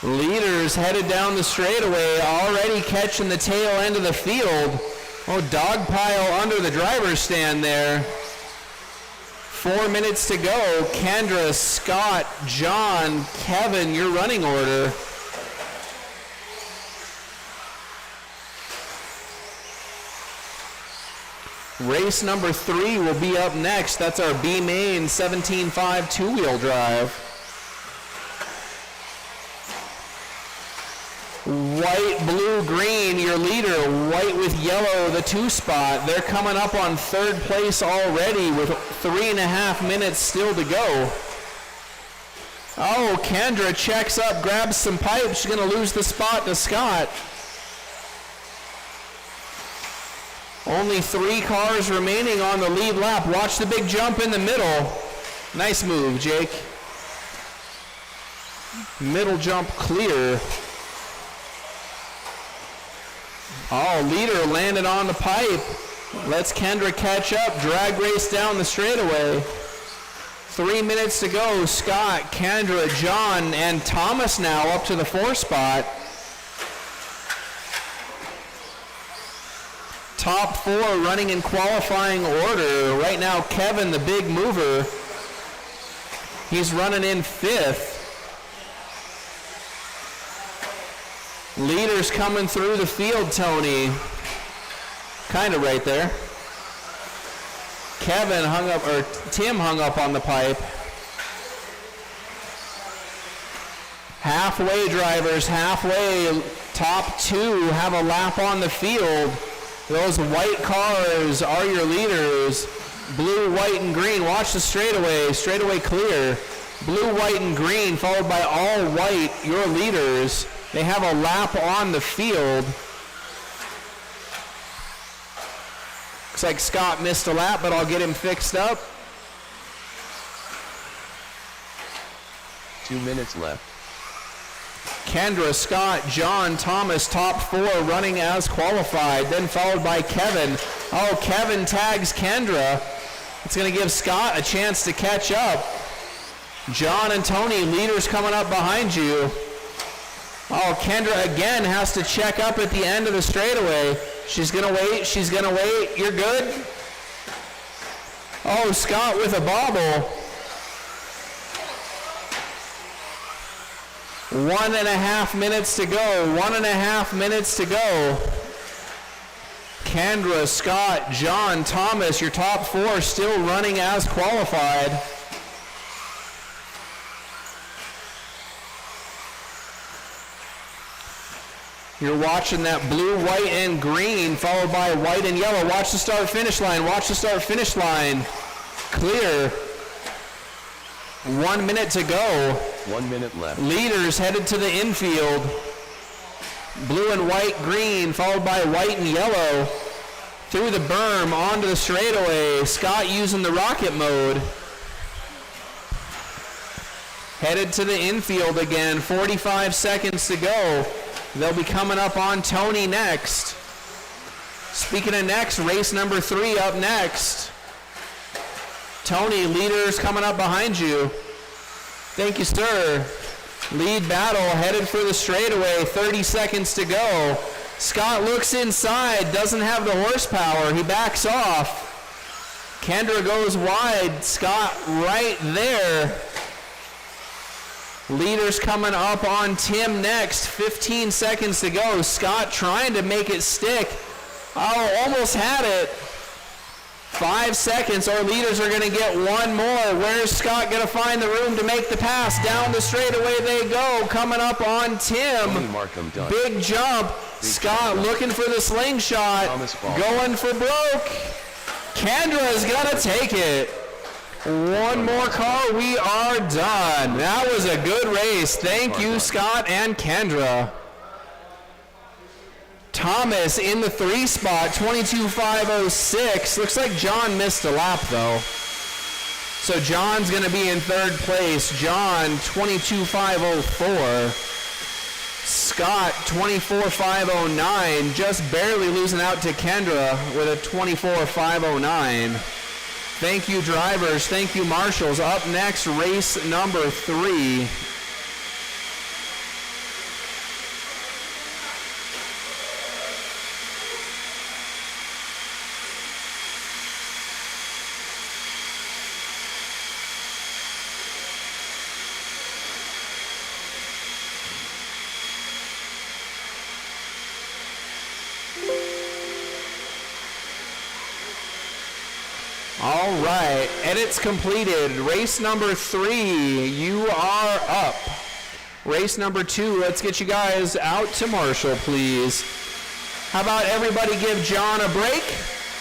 Leaders headed down the straightaway, already catching the tail end of the field. Oh, dog pile under the driver's stand there. 4 minutes to go. Kendra, Scott, John, Kevin, your running order. Race number 3 will be up next. That's our B main 17.5 two-wheel drive. White, blue, green, your leader. White with yellow, the 2 spot. They're coming up on 3rd place already with 3.5 minutes still to go. Oh, Kendra checks up, grabs some pipe. She's going to lose the spot to Scott. Only 3 cars remaining on the lead lap. Watch the big jump in the middle. Nice move, Jake. Middle jump clear. Oh, leader landed on the pipe. Lets Kendra catch up. Drag race down the straightaway. 3 minutes to go. Scott, Kendra, John, and Thomas now up to the 4 spot. Top 4 running in qualifying order. Right now, Kevin, the big mover, he's running in 5th. Leaders coming through the field, Tony. Kind of right there. Kevin hung up, or Tim hung up on the pipe. Halfway, drivers, halfway. Top 2 have a lap on the field. Those white cars are your leaders. Blue, white, and green. Watch the straightaway. Straightaway clear. Blue, white, and green, followed by all white, your leaders. They have a lap on the field. Looks like Scott missed a lap, but I'll get him fixed up. 2 minutes left. Kendra, Scott, John, Thomas, top 4 running as qualified, then followed by Kevin. Oh, Kevin tags Kendra. It's going to give Scott a chance to catch up. John and Tony, leaders coming up behind you. Oh, Kendra again has to check up at the end of the straightaway. She's going to wait. She's going to wait. You're good? Oh, Scott with a bobble. 1.5 minutes to go. 1.5 minutes to go. Kendra, Scott, John, Thomas, your top 4 still running as qualified. You're watching that blue, white, and green, followed by white and yellow. Watch the start-finish line. Watch the start-finish line. Clear. 1 minute to go. 1 minute left. Leaders headed to the infield. Blue and white, green, followed by white and yellow. Through the berm, onto the straightaway. Scott using the rocket mode. Headed to the infield again. 45 seconds to go. They'll be coming up on Tony next. Speaking of next, race number 3 up next. Tony, leaders coming up behind you. Thank you, sir. Lead battle headed for the straightaway. 30 seconds to go. Scott looks inside, doesn't have the horsepower. He backs off. Kendra goes wide. Scott right there. Leaders coming up on Tim next. 15 seconds to go. Scott trying to make it stick. Oh, almost had it. 5 seconds. Our leaders are going to get one more. Where's Scott going to find the room to make the pass? Down the straightaway they go. Coming up on Tim. Markham done. Big jump. Scott looking for the slingshot. Going for broke. Kendra's going to take it. One more car, we are done. That was a good race. Thank you, Scott and Kendra. Thomas in the 3 spot, 22.506. Looks like John missed a lap, though. So John's going to be in 3rd place. John, 22.504. Scott, 24.509. Just barely losing out to Kendra with a 24.509. Thank you, drivers. Thank you, marshals. Up next, race number 3. All right, edits completed. Race number 3, you are up. Race number 2, let's get you guys out to Marshall, please. How about everybody give John a break?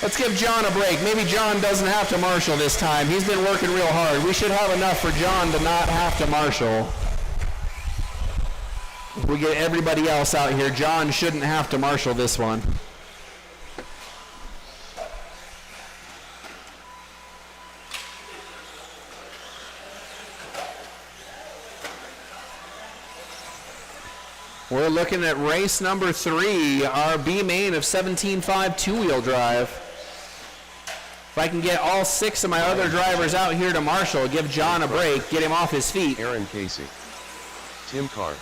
Let's give John a break. Maybe John doesn't have to marshal this time. He's been working real hard. We should have enough for John to not have to marshal. We get everybody else out here. John shouldn't have to marshal this one. We're looking at race number 3, our B main of 17.5 two-wheel drive. If I can get all 6 of my other drivers out here to marshal, give John a break, get him off his feet. Aaron Casey. Tim Carr.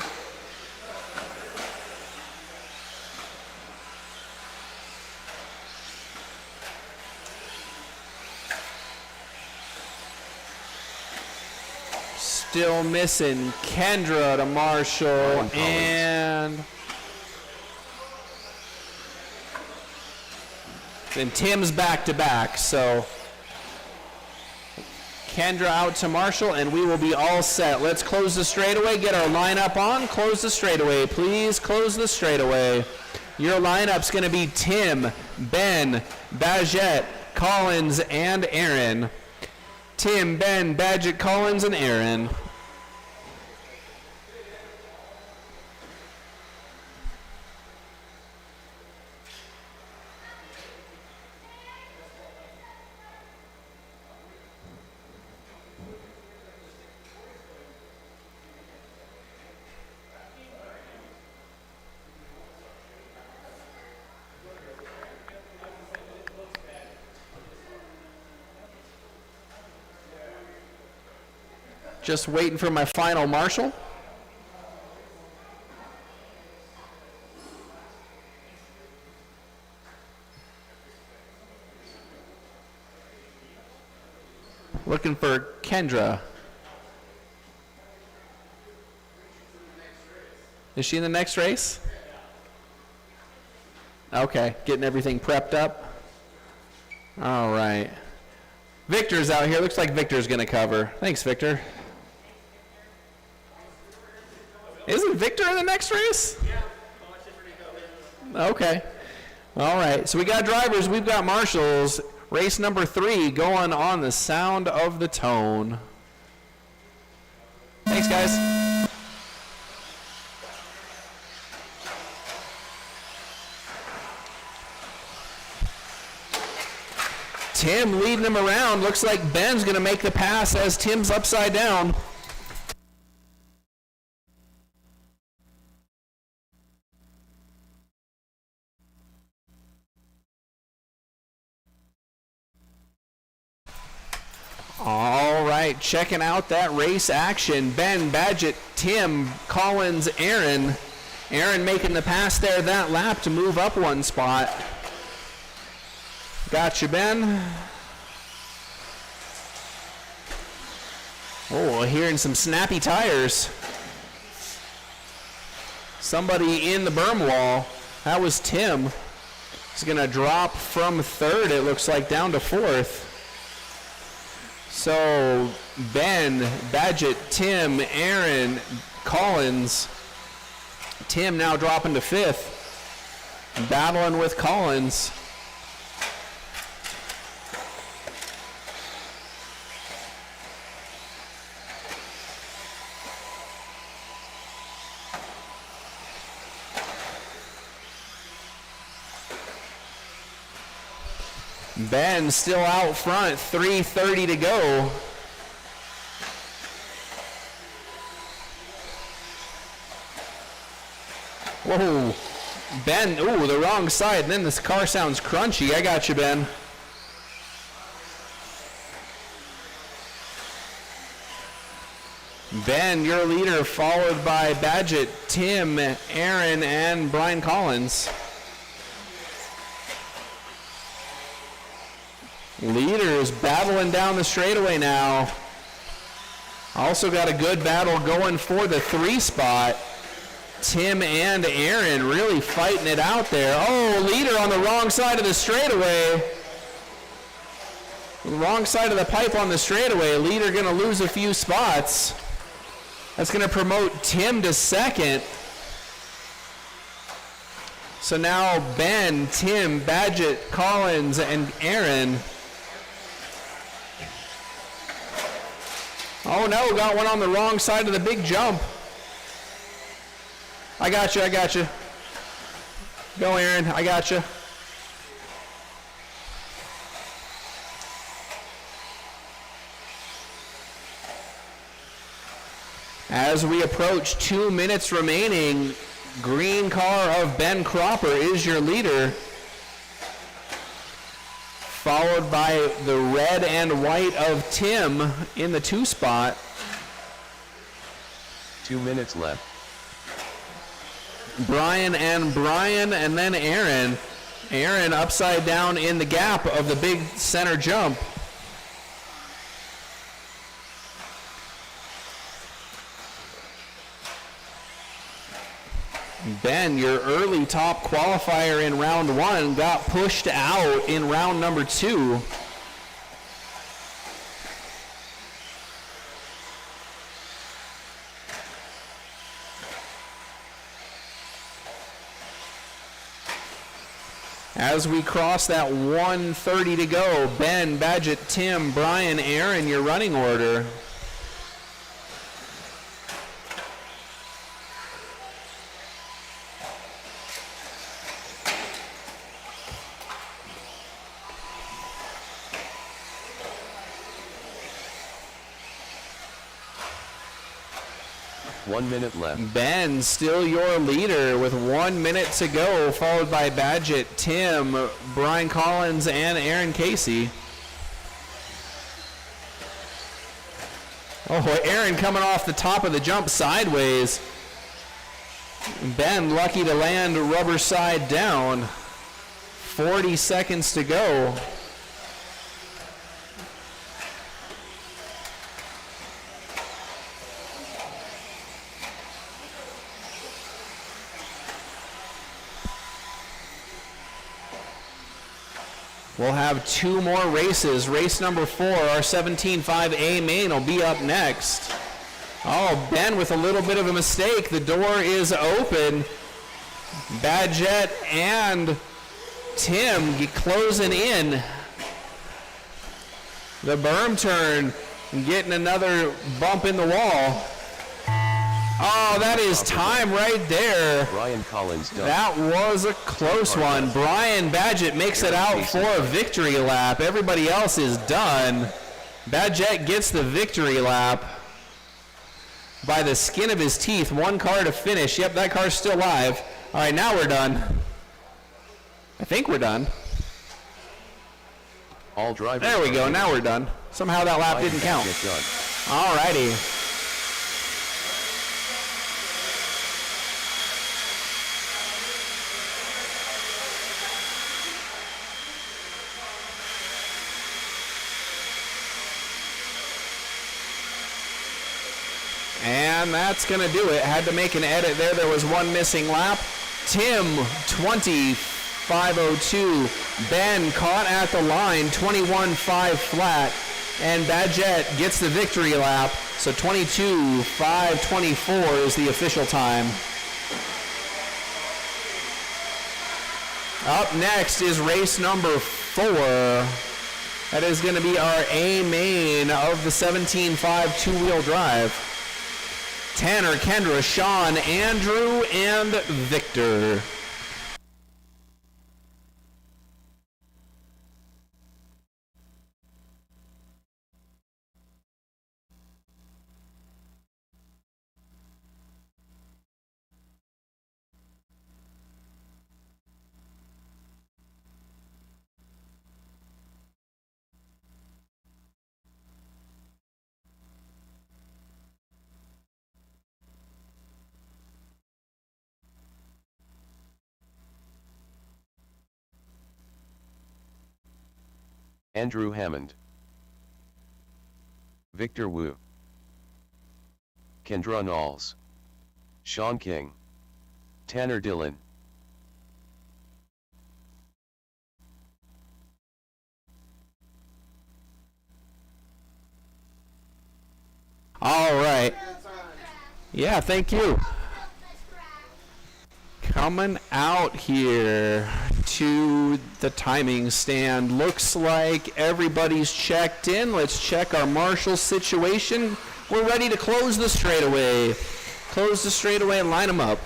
Still missing Kendra to marshal, and then Tim's back to back. So Kendra out to marshal, and we will be all set. Let's close the straightaway, get our lineup on. Close the straightaway, please. Close the straightaway. Your lineup's going to be Tim, Ben, Badgett, Collins, and Aaron. Tim, Ben, Badgett, Collins, and Aaron. Just waiting for my final marshal. Looking for Kendra. Is she in the next race? Okay, getting everything prepped up. All right. Victor's out here. Looks like Victor's going to cover. Thanks, Victor. Isn't Victor in the next race? Yeah. Okay. All right. So we got drivers. We've got marshals. Race number 3 going on the sound of the tone. Thanks, guys. Tim leading him around. Looks like Ben's going to make the pass as Tim's upside down. All right, checking out that race action. Ben, Badgett, Tim, Collins, Aaron. Aaron making the pass there that lap to move up one spot. Gotcha, Ben. Oh, hearing some snappy tires. Somebody in the berm wall. That was Tim. He's going to drop from 3rd, it looks like, down to 4th. So Ben, Badgett, Tim, Aaron, Collins. Tim now dropping to 5th. Battling with Collins. Ben still out front, 3:30 to go. Whoa, Ben, ooh, the wrong side, and then this car sounds crunchy. I got you, Ben. Ben, your leader, followed by Badgett, Tim, Aaron, and Brian Collins. Leaders battling down the straightaway now. Also got a good battle going for the 3 spot. Tim and Aaron really fighting it out there. Oh, leader on the wrong side of the straightaway. Wrong side of the pipe on the straightaway. Leader going to lose a few spots. That's going to promote Tim to 2nd. So now Ben, Tim, Badgett, Collins, and Aaron. Oh no, got one on the wrong side of the big jump. I got you, I got you. Go Aaron, I got you. As we approach 2 minutes remaining, green car of Ben Cropper is your leader, followed by the red and white of Tim in the 2 spot. 2 minutes left. Brian, and then Aaron. Aaron upside down in the gap of the big center jump. Ben, your early top qualifier in round 1, got pushed out in round number 2. As we cross that 1:30 to go, Ben, Badgett, Tim, Brian, Aaron, your running order. One minute left. Ben, still your leader with 1 minute to go, followed by Badgett, Tim, Brian Collins, and Aaron Casey. Oh, Aaron coming off the top of the jump sideways. Ben lucky to land rubber side down. 40 seconds to go. We'll have two more races. Race number 4, our 17.5A main will be up next. Oh, Ben with a little bit of a mistake. The door is open. Badgett and Tim closing in. The berm turn getting another bump in the wall. Oh, that is time right there. Brian Collins done. That was a close one. Brian Badgett makes it out for a victory lap. Everybody else is done. Badgett gets the victory lap by the skin of his teeth. One car to finish. Yep, that car's still live. All right, now we're done. I think we're done. All drivers. There we go. Now we're done. Somehow that lap didn't count. All righty. And that's going to do it. Had to make an edit there. There was one missing lap. Tim, 20.502. Ben caught at the line, 21.5 flat. And Badgett gets the victory lap. So 22.524 is the official time. Up next is race number 4. That is going to be our A main of the 17.5 two-wheel drive. Tanner, Kendra, Sean, Andrew, and Victor. Andrew Hammond, Victor Wu, Kendra Knowles, Sean King, Tanner Dillon. All right. Yeah, thank you. Coming out here to the timing stand. Looks like everybody's checked in. Let's check our marshal situation. We're ready to close the straightaway. Close the straightaway and line them up.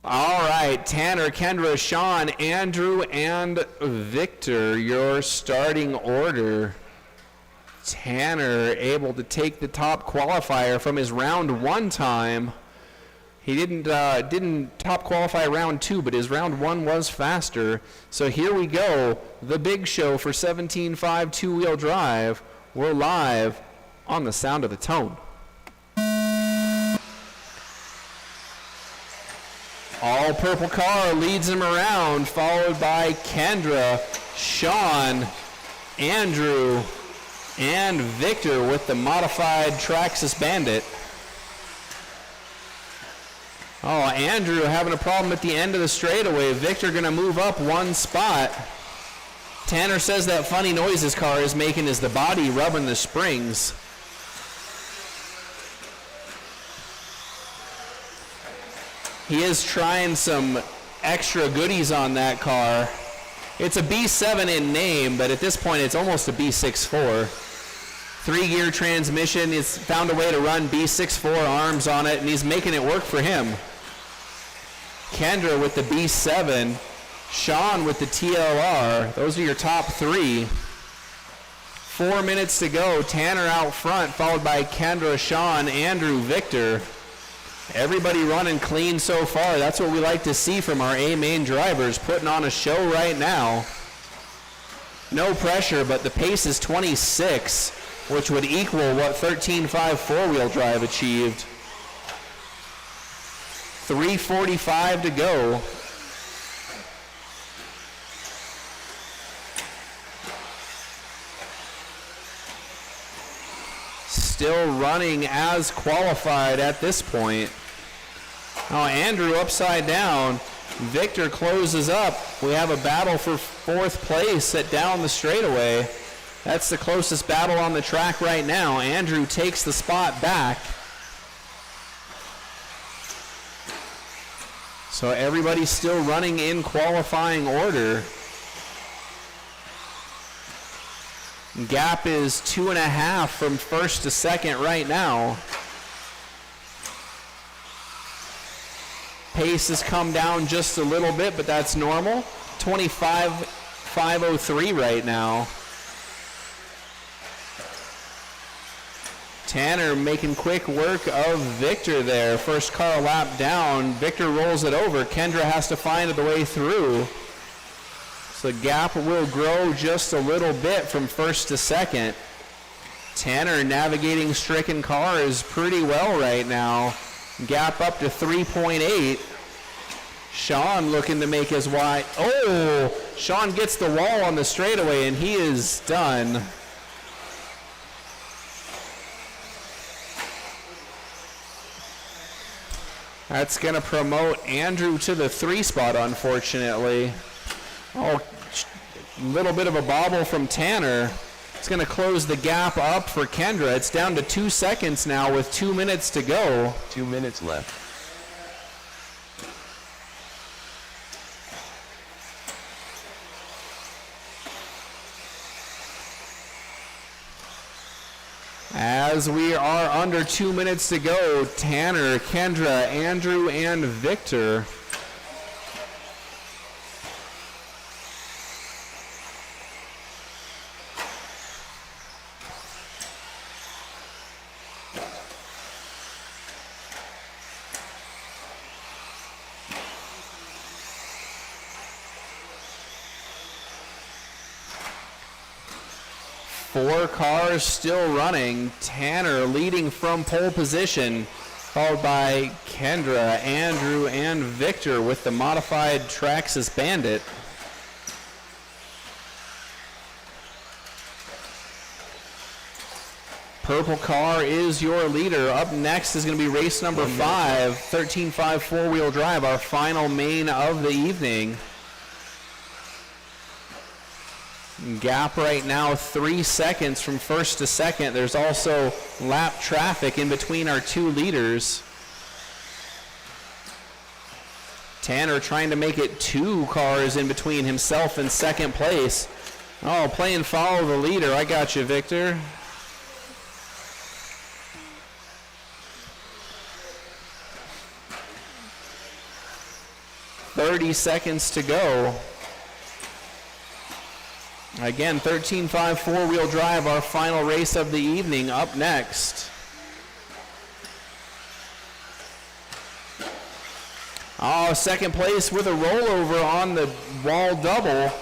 All right, Tanner, Kendra, Sean, Andrew, and Victor, your starting order. Tanner able to take the top qualifier from his round 1 time. He didn't top qualify round 2, but his round 1 was faster. So here we go, the big show for 17.5 two-wheel drive. We're live on the Sound of the Tone. All purple car leads him around, followed by Kendra, Sean, Andrew, and Victor with the modified Traxxas Bandit. Oh, Andrew having a problem at the end of the straightaway. Victor going to move up one spot. Tanner says that funny noise his car is making is the body rubbing the springs. He is trying some extra goodies on that car. It's a B7 in name, but at this point it's almost a B64. 3-gear transmission. He's found a way to run B64 arms on it, and he's making it work for him. Kendra with the B7. Sean with the TLR. Those are your top 3. 4 minutes to go. Tanner out front, followed by Kendra, Sean, Andrew, Victor. Everybody running clean so far. That's what we like to see from our A-main drivers, putting on a show right now. No pressure, but the pace is 26, which would equal what 13.5 four-wheel drive achieved. 3:45 to go. Still running as qualified at this point. Oh, Andrew upside down. Victor closes up. We have a battle for 4th place at down the straightaway. That's the closest battle on the track right now. Andrew takes the spot back. So everybody's still running in qualifying order. Gap is 2.5 from 1st to 2nd right now. Pace has come down just a little bit, but that's normal. 25.503 right now. Tanner making quick work of Victor there. First car lap down. Victor rolls it over. Kendra has to find the way through. So the gap will grow just a little bit from 1st to 2nd. Tanner navigating stricken cars pretty well right now. Gap up to 3.8. Sean looking to make his wide. Oh, Sean gets the wall on the straightaway and he is done. That's going to promote Andrew to the 3 spot, unfortunately. Oh, a little bit of a bobble from Tanner. It's going to close the gap up for Kendra. It's down to 2 seconds now with 2 minutes to go. 2 minutes left. As we are under 2 minutes to go, Tanner, Kendra, Andrew, and Victor. Four cars still running. Tanner leading from pole position, followed by Kendra, Andrew, and Victor with the modified Traxxas Bandit. Purple car is your leader. Up next is going to be race number 5, 13.5 four-wheel drive, our final main of the evening. Gap right now 3 seconds from 1st to 2nd. There's also lap traffic in between our 2 leaders. Tanner trying to make it 2 cars in between himself and 2nd place. Oh, playing follow the leader. I got you, Victor. "30 seconds to go." Again, 13.5 four-wheel drive, our final race of the evening, up next. Oh, 2nd place with a rollover on the wall double.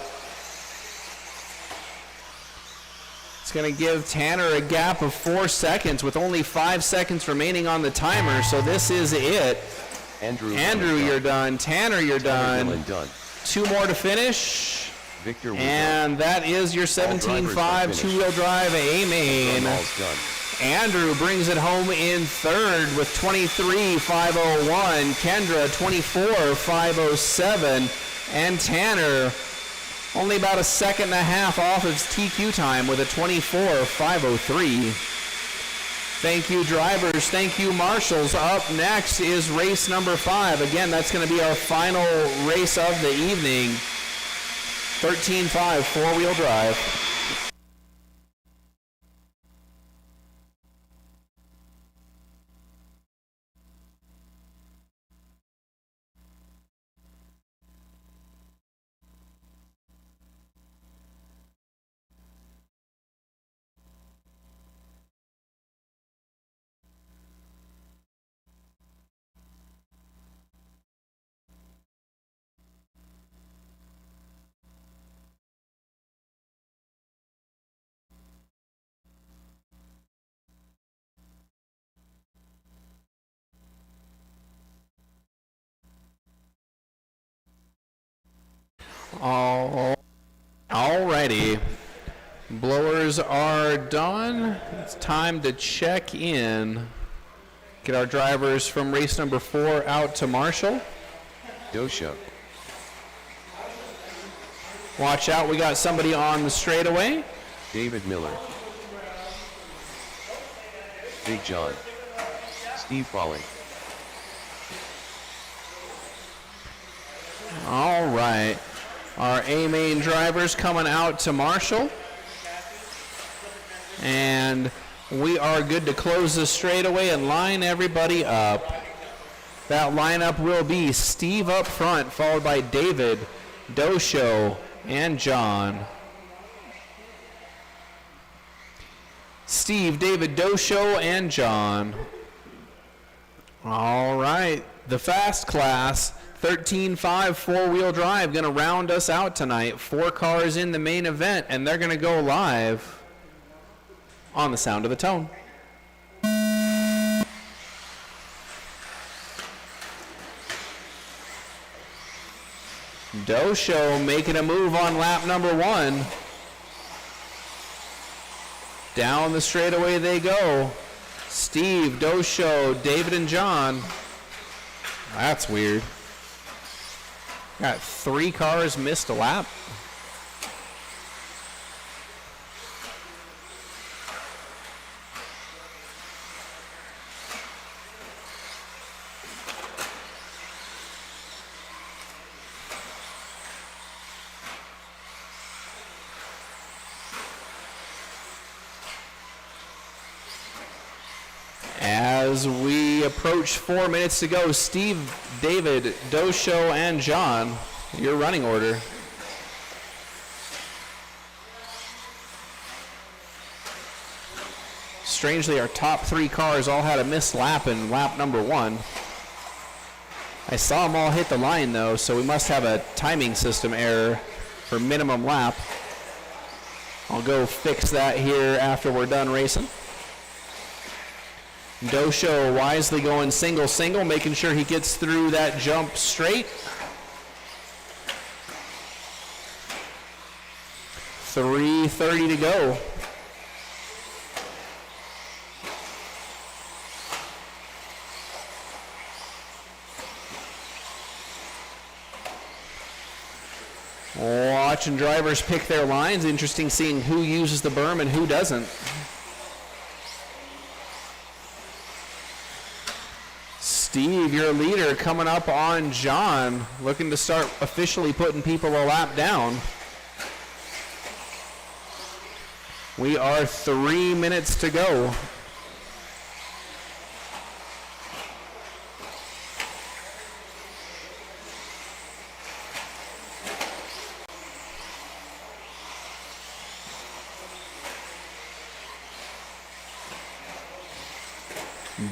It's going to give Tanner a gap of 4 seconds with only 5 seconds remaining on the timer, so this is it. Andrew, you're done. Tanner, you're done. Done. 2 more to finish. Victor Woodruff. And that is your 17.5 two-wheel drive A-main. All's done. Andrew brings it home in third with 23.501. Kendra 24.507. And Tanner only about a second and a half off of his TQ time with a 24.503. Thank you, drivers. Thank you, marshals. Up next is race number 5. Again, that's going to be our final race of the evening. 13.5 four-wheel drive. Alrighty. Blowers are done. It's time to check in. Get our drivers from race number 4 out to Marshall. Dosha. Watch out, we got somebody on the straightaway. David Miller. Big John. Steve Foley. All right. Our A-main drivers coming out to Marshall. And we are good to close this straightaway and line everybody up. That lineup will be Steve up front, followed by David, Dosho, and John. Steve, David, Dosho, and John. All right. The fast class, 13.5 four-wheel drive, going to round us out tonight. 4 cars in the main event, and they're going to go live on the sound of the tone. Dosho making a move on lap number 1. Down the straightaway they go. Steve, Dosho, David, and John. That's weird. Got 3 cars missed a lap. As we approach 4 minutes to go, Steve, David, Dosho, and John, your running order. Strangely, our top 3 cars all had a missed lap in lap number 1. I saw them all hit the line, though, so we must have a timing system error for minimum lap. I'll go fix that here after we're done racing. Dosho wisely going single, making sure he gets through that jump straight. 3:30 to go. Watching drivers pick their lines. Interesting seeing who uses the berm and who doesn't. Steve, your leader, coming up on John, looking to start officially putting people a lap down. We are 3 minutes to go.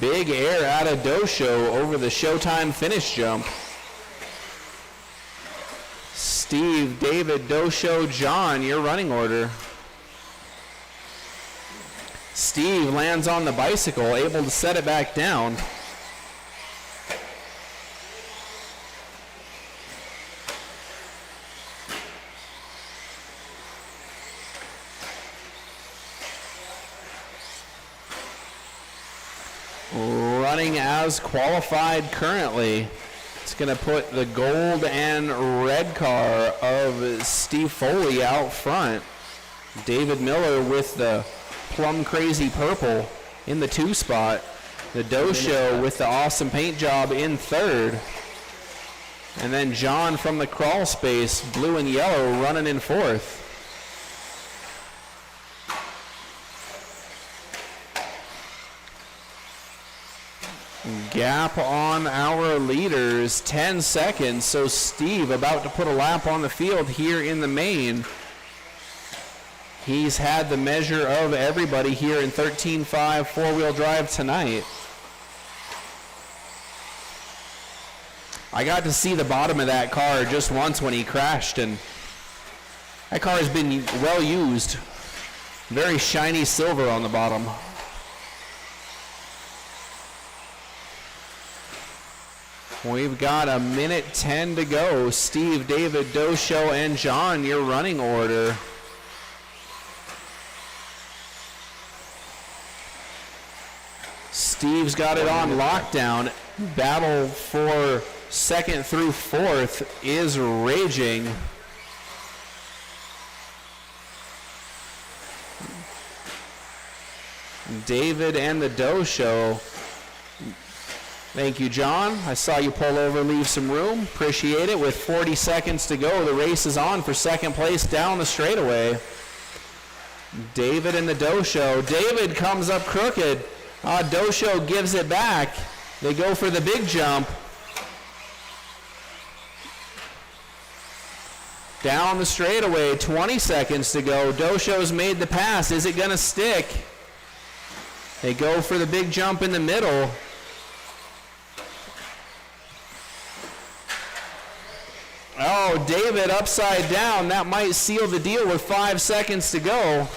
Big air out of Dosho over the Showtime finish jump. Steve, David, Dosho, John, your running order. Steve lands on the bicycle, able to set it back down. running as qualified currently. It's going to put the gold and red car of Steve Foley out front. David Miller with the plum crazy purple in the 2 spot. The Dosho with the awesome paint job in 3rd. And then John from the crawl space, blue and yellow, running in 4th. Gap on our leaders, 10 seconds. So Steve about to put a lap on the field here in the main. He's had the measure of everybody here in 13.5 four-wheel drive tonight. I got to see the bottom of that car just once when he crashed, and that car has been well used. Very shiny silver on the bottom. We've got a minute 10 to go. Steve, David, Dosho, and John, your running order. Steve's got it on lockdown. Battle for 2nd through 4th is raging. David and the Dosho. Thank you, John. I saw you pull over, leave some room. Appreciate it. With 40 seconds to go, the race is on for 2nd place down the straightaway. David and the Dosho. David comes up crooked. Dosho gives it back. They go for the big jump. Down the straightaway, 20 seconds to go. Dosho's made the pass. Is it going to stick? They go for the big jump in the middle. Oh, David upside down. That might seal the deal with 5 seconds to go.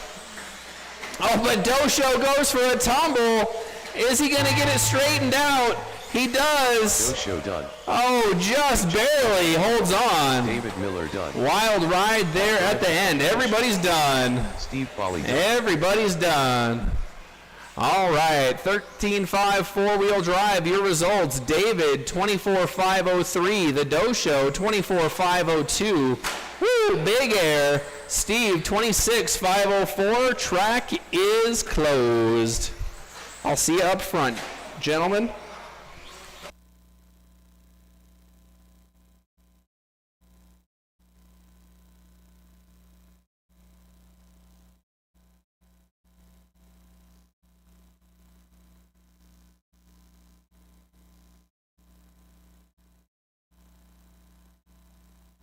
Oh, but Dosho goes for a tumble. Is he going to get it straightened out? He does. Dosho done. Oh, just barely holds on. David Miller done. Wild ride there at the end. Everybody's done. Steve Foley done. Everybody's done. All right, 13.5 four-wheel drive. Your results: David 24.503, the Dosho 24.502. Woo, big air. Steve 26.504. Track is closed. I'll see you up front, gentlemen.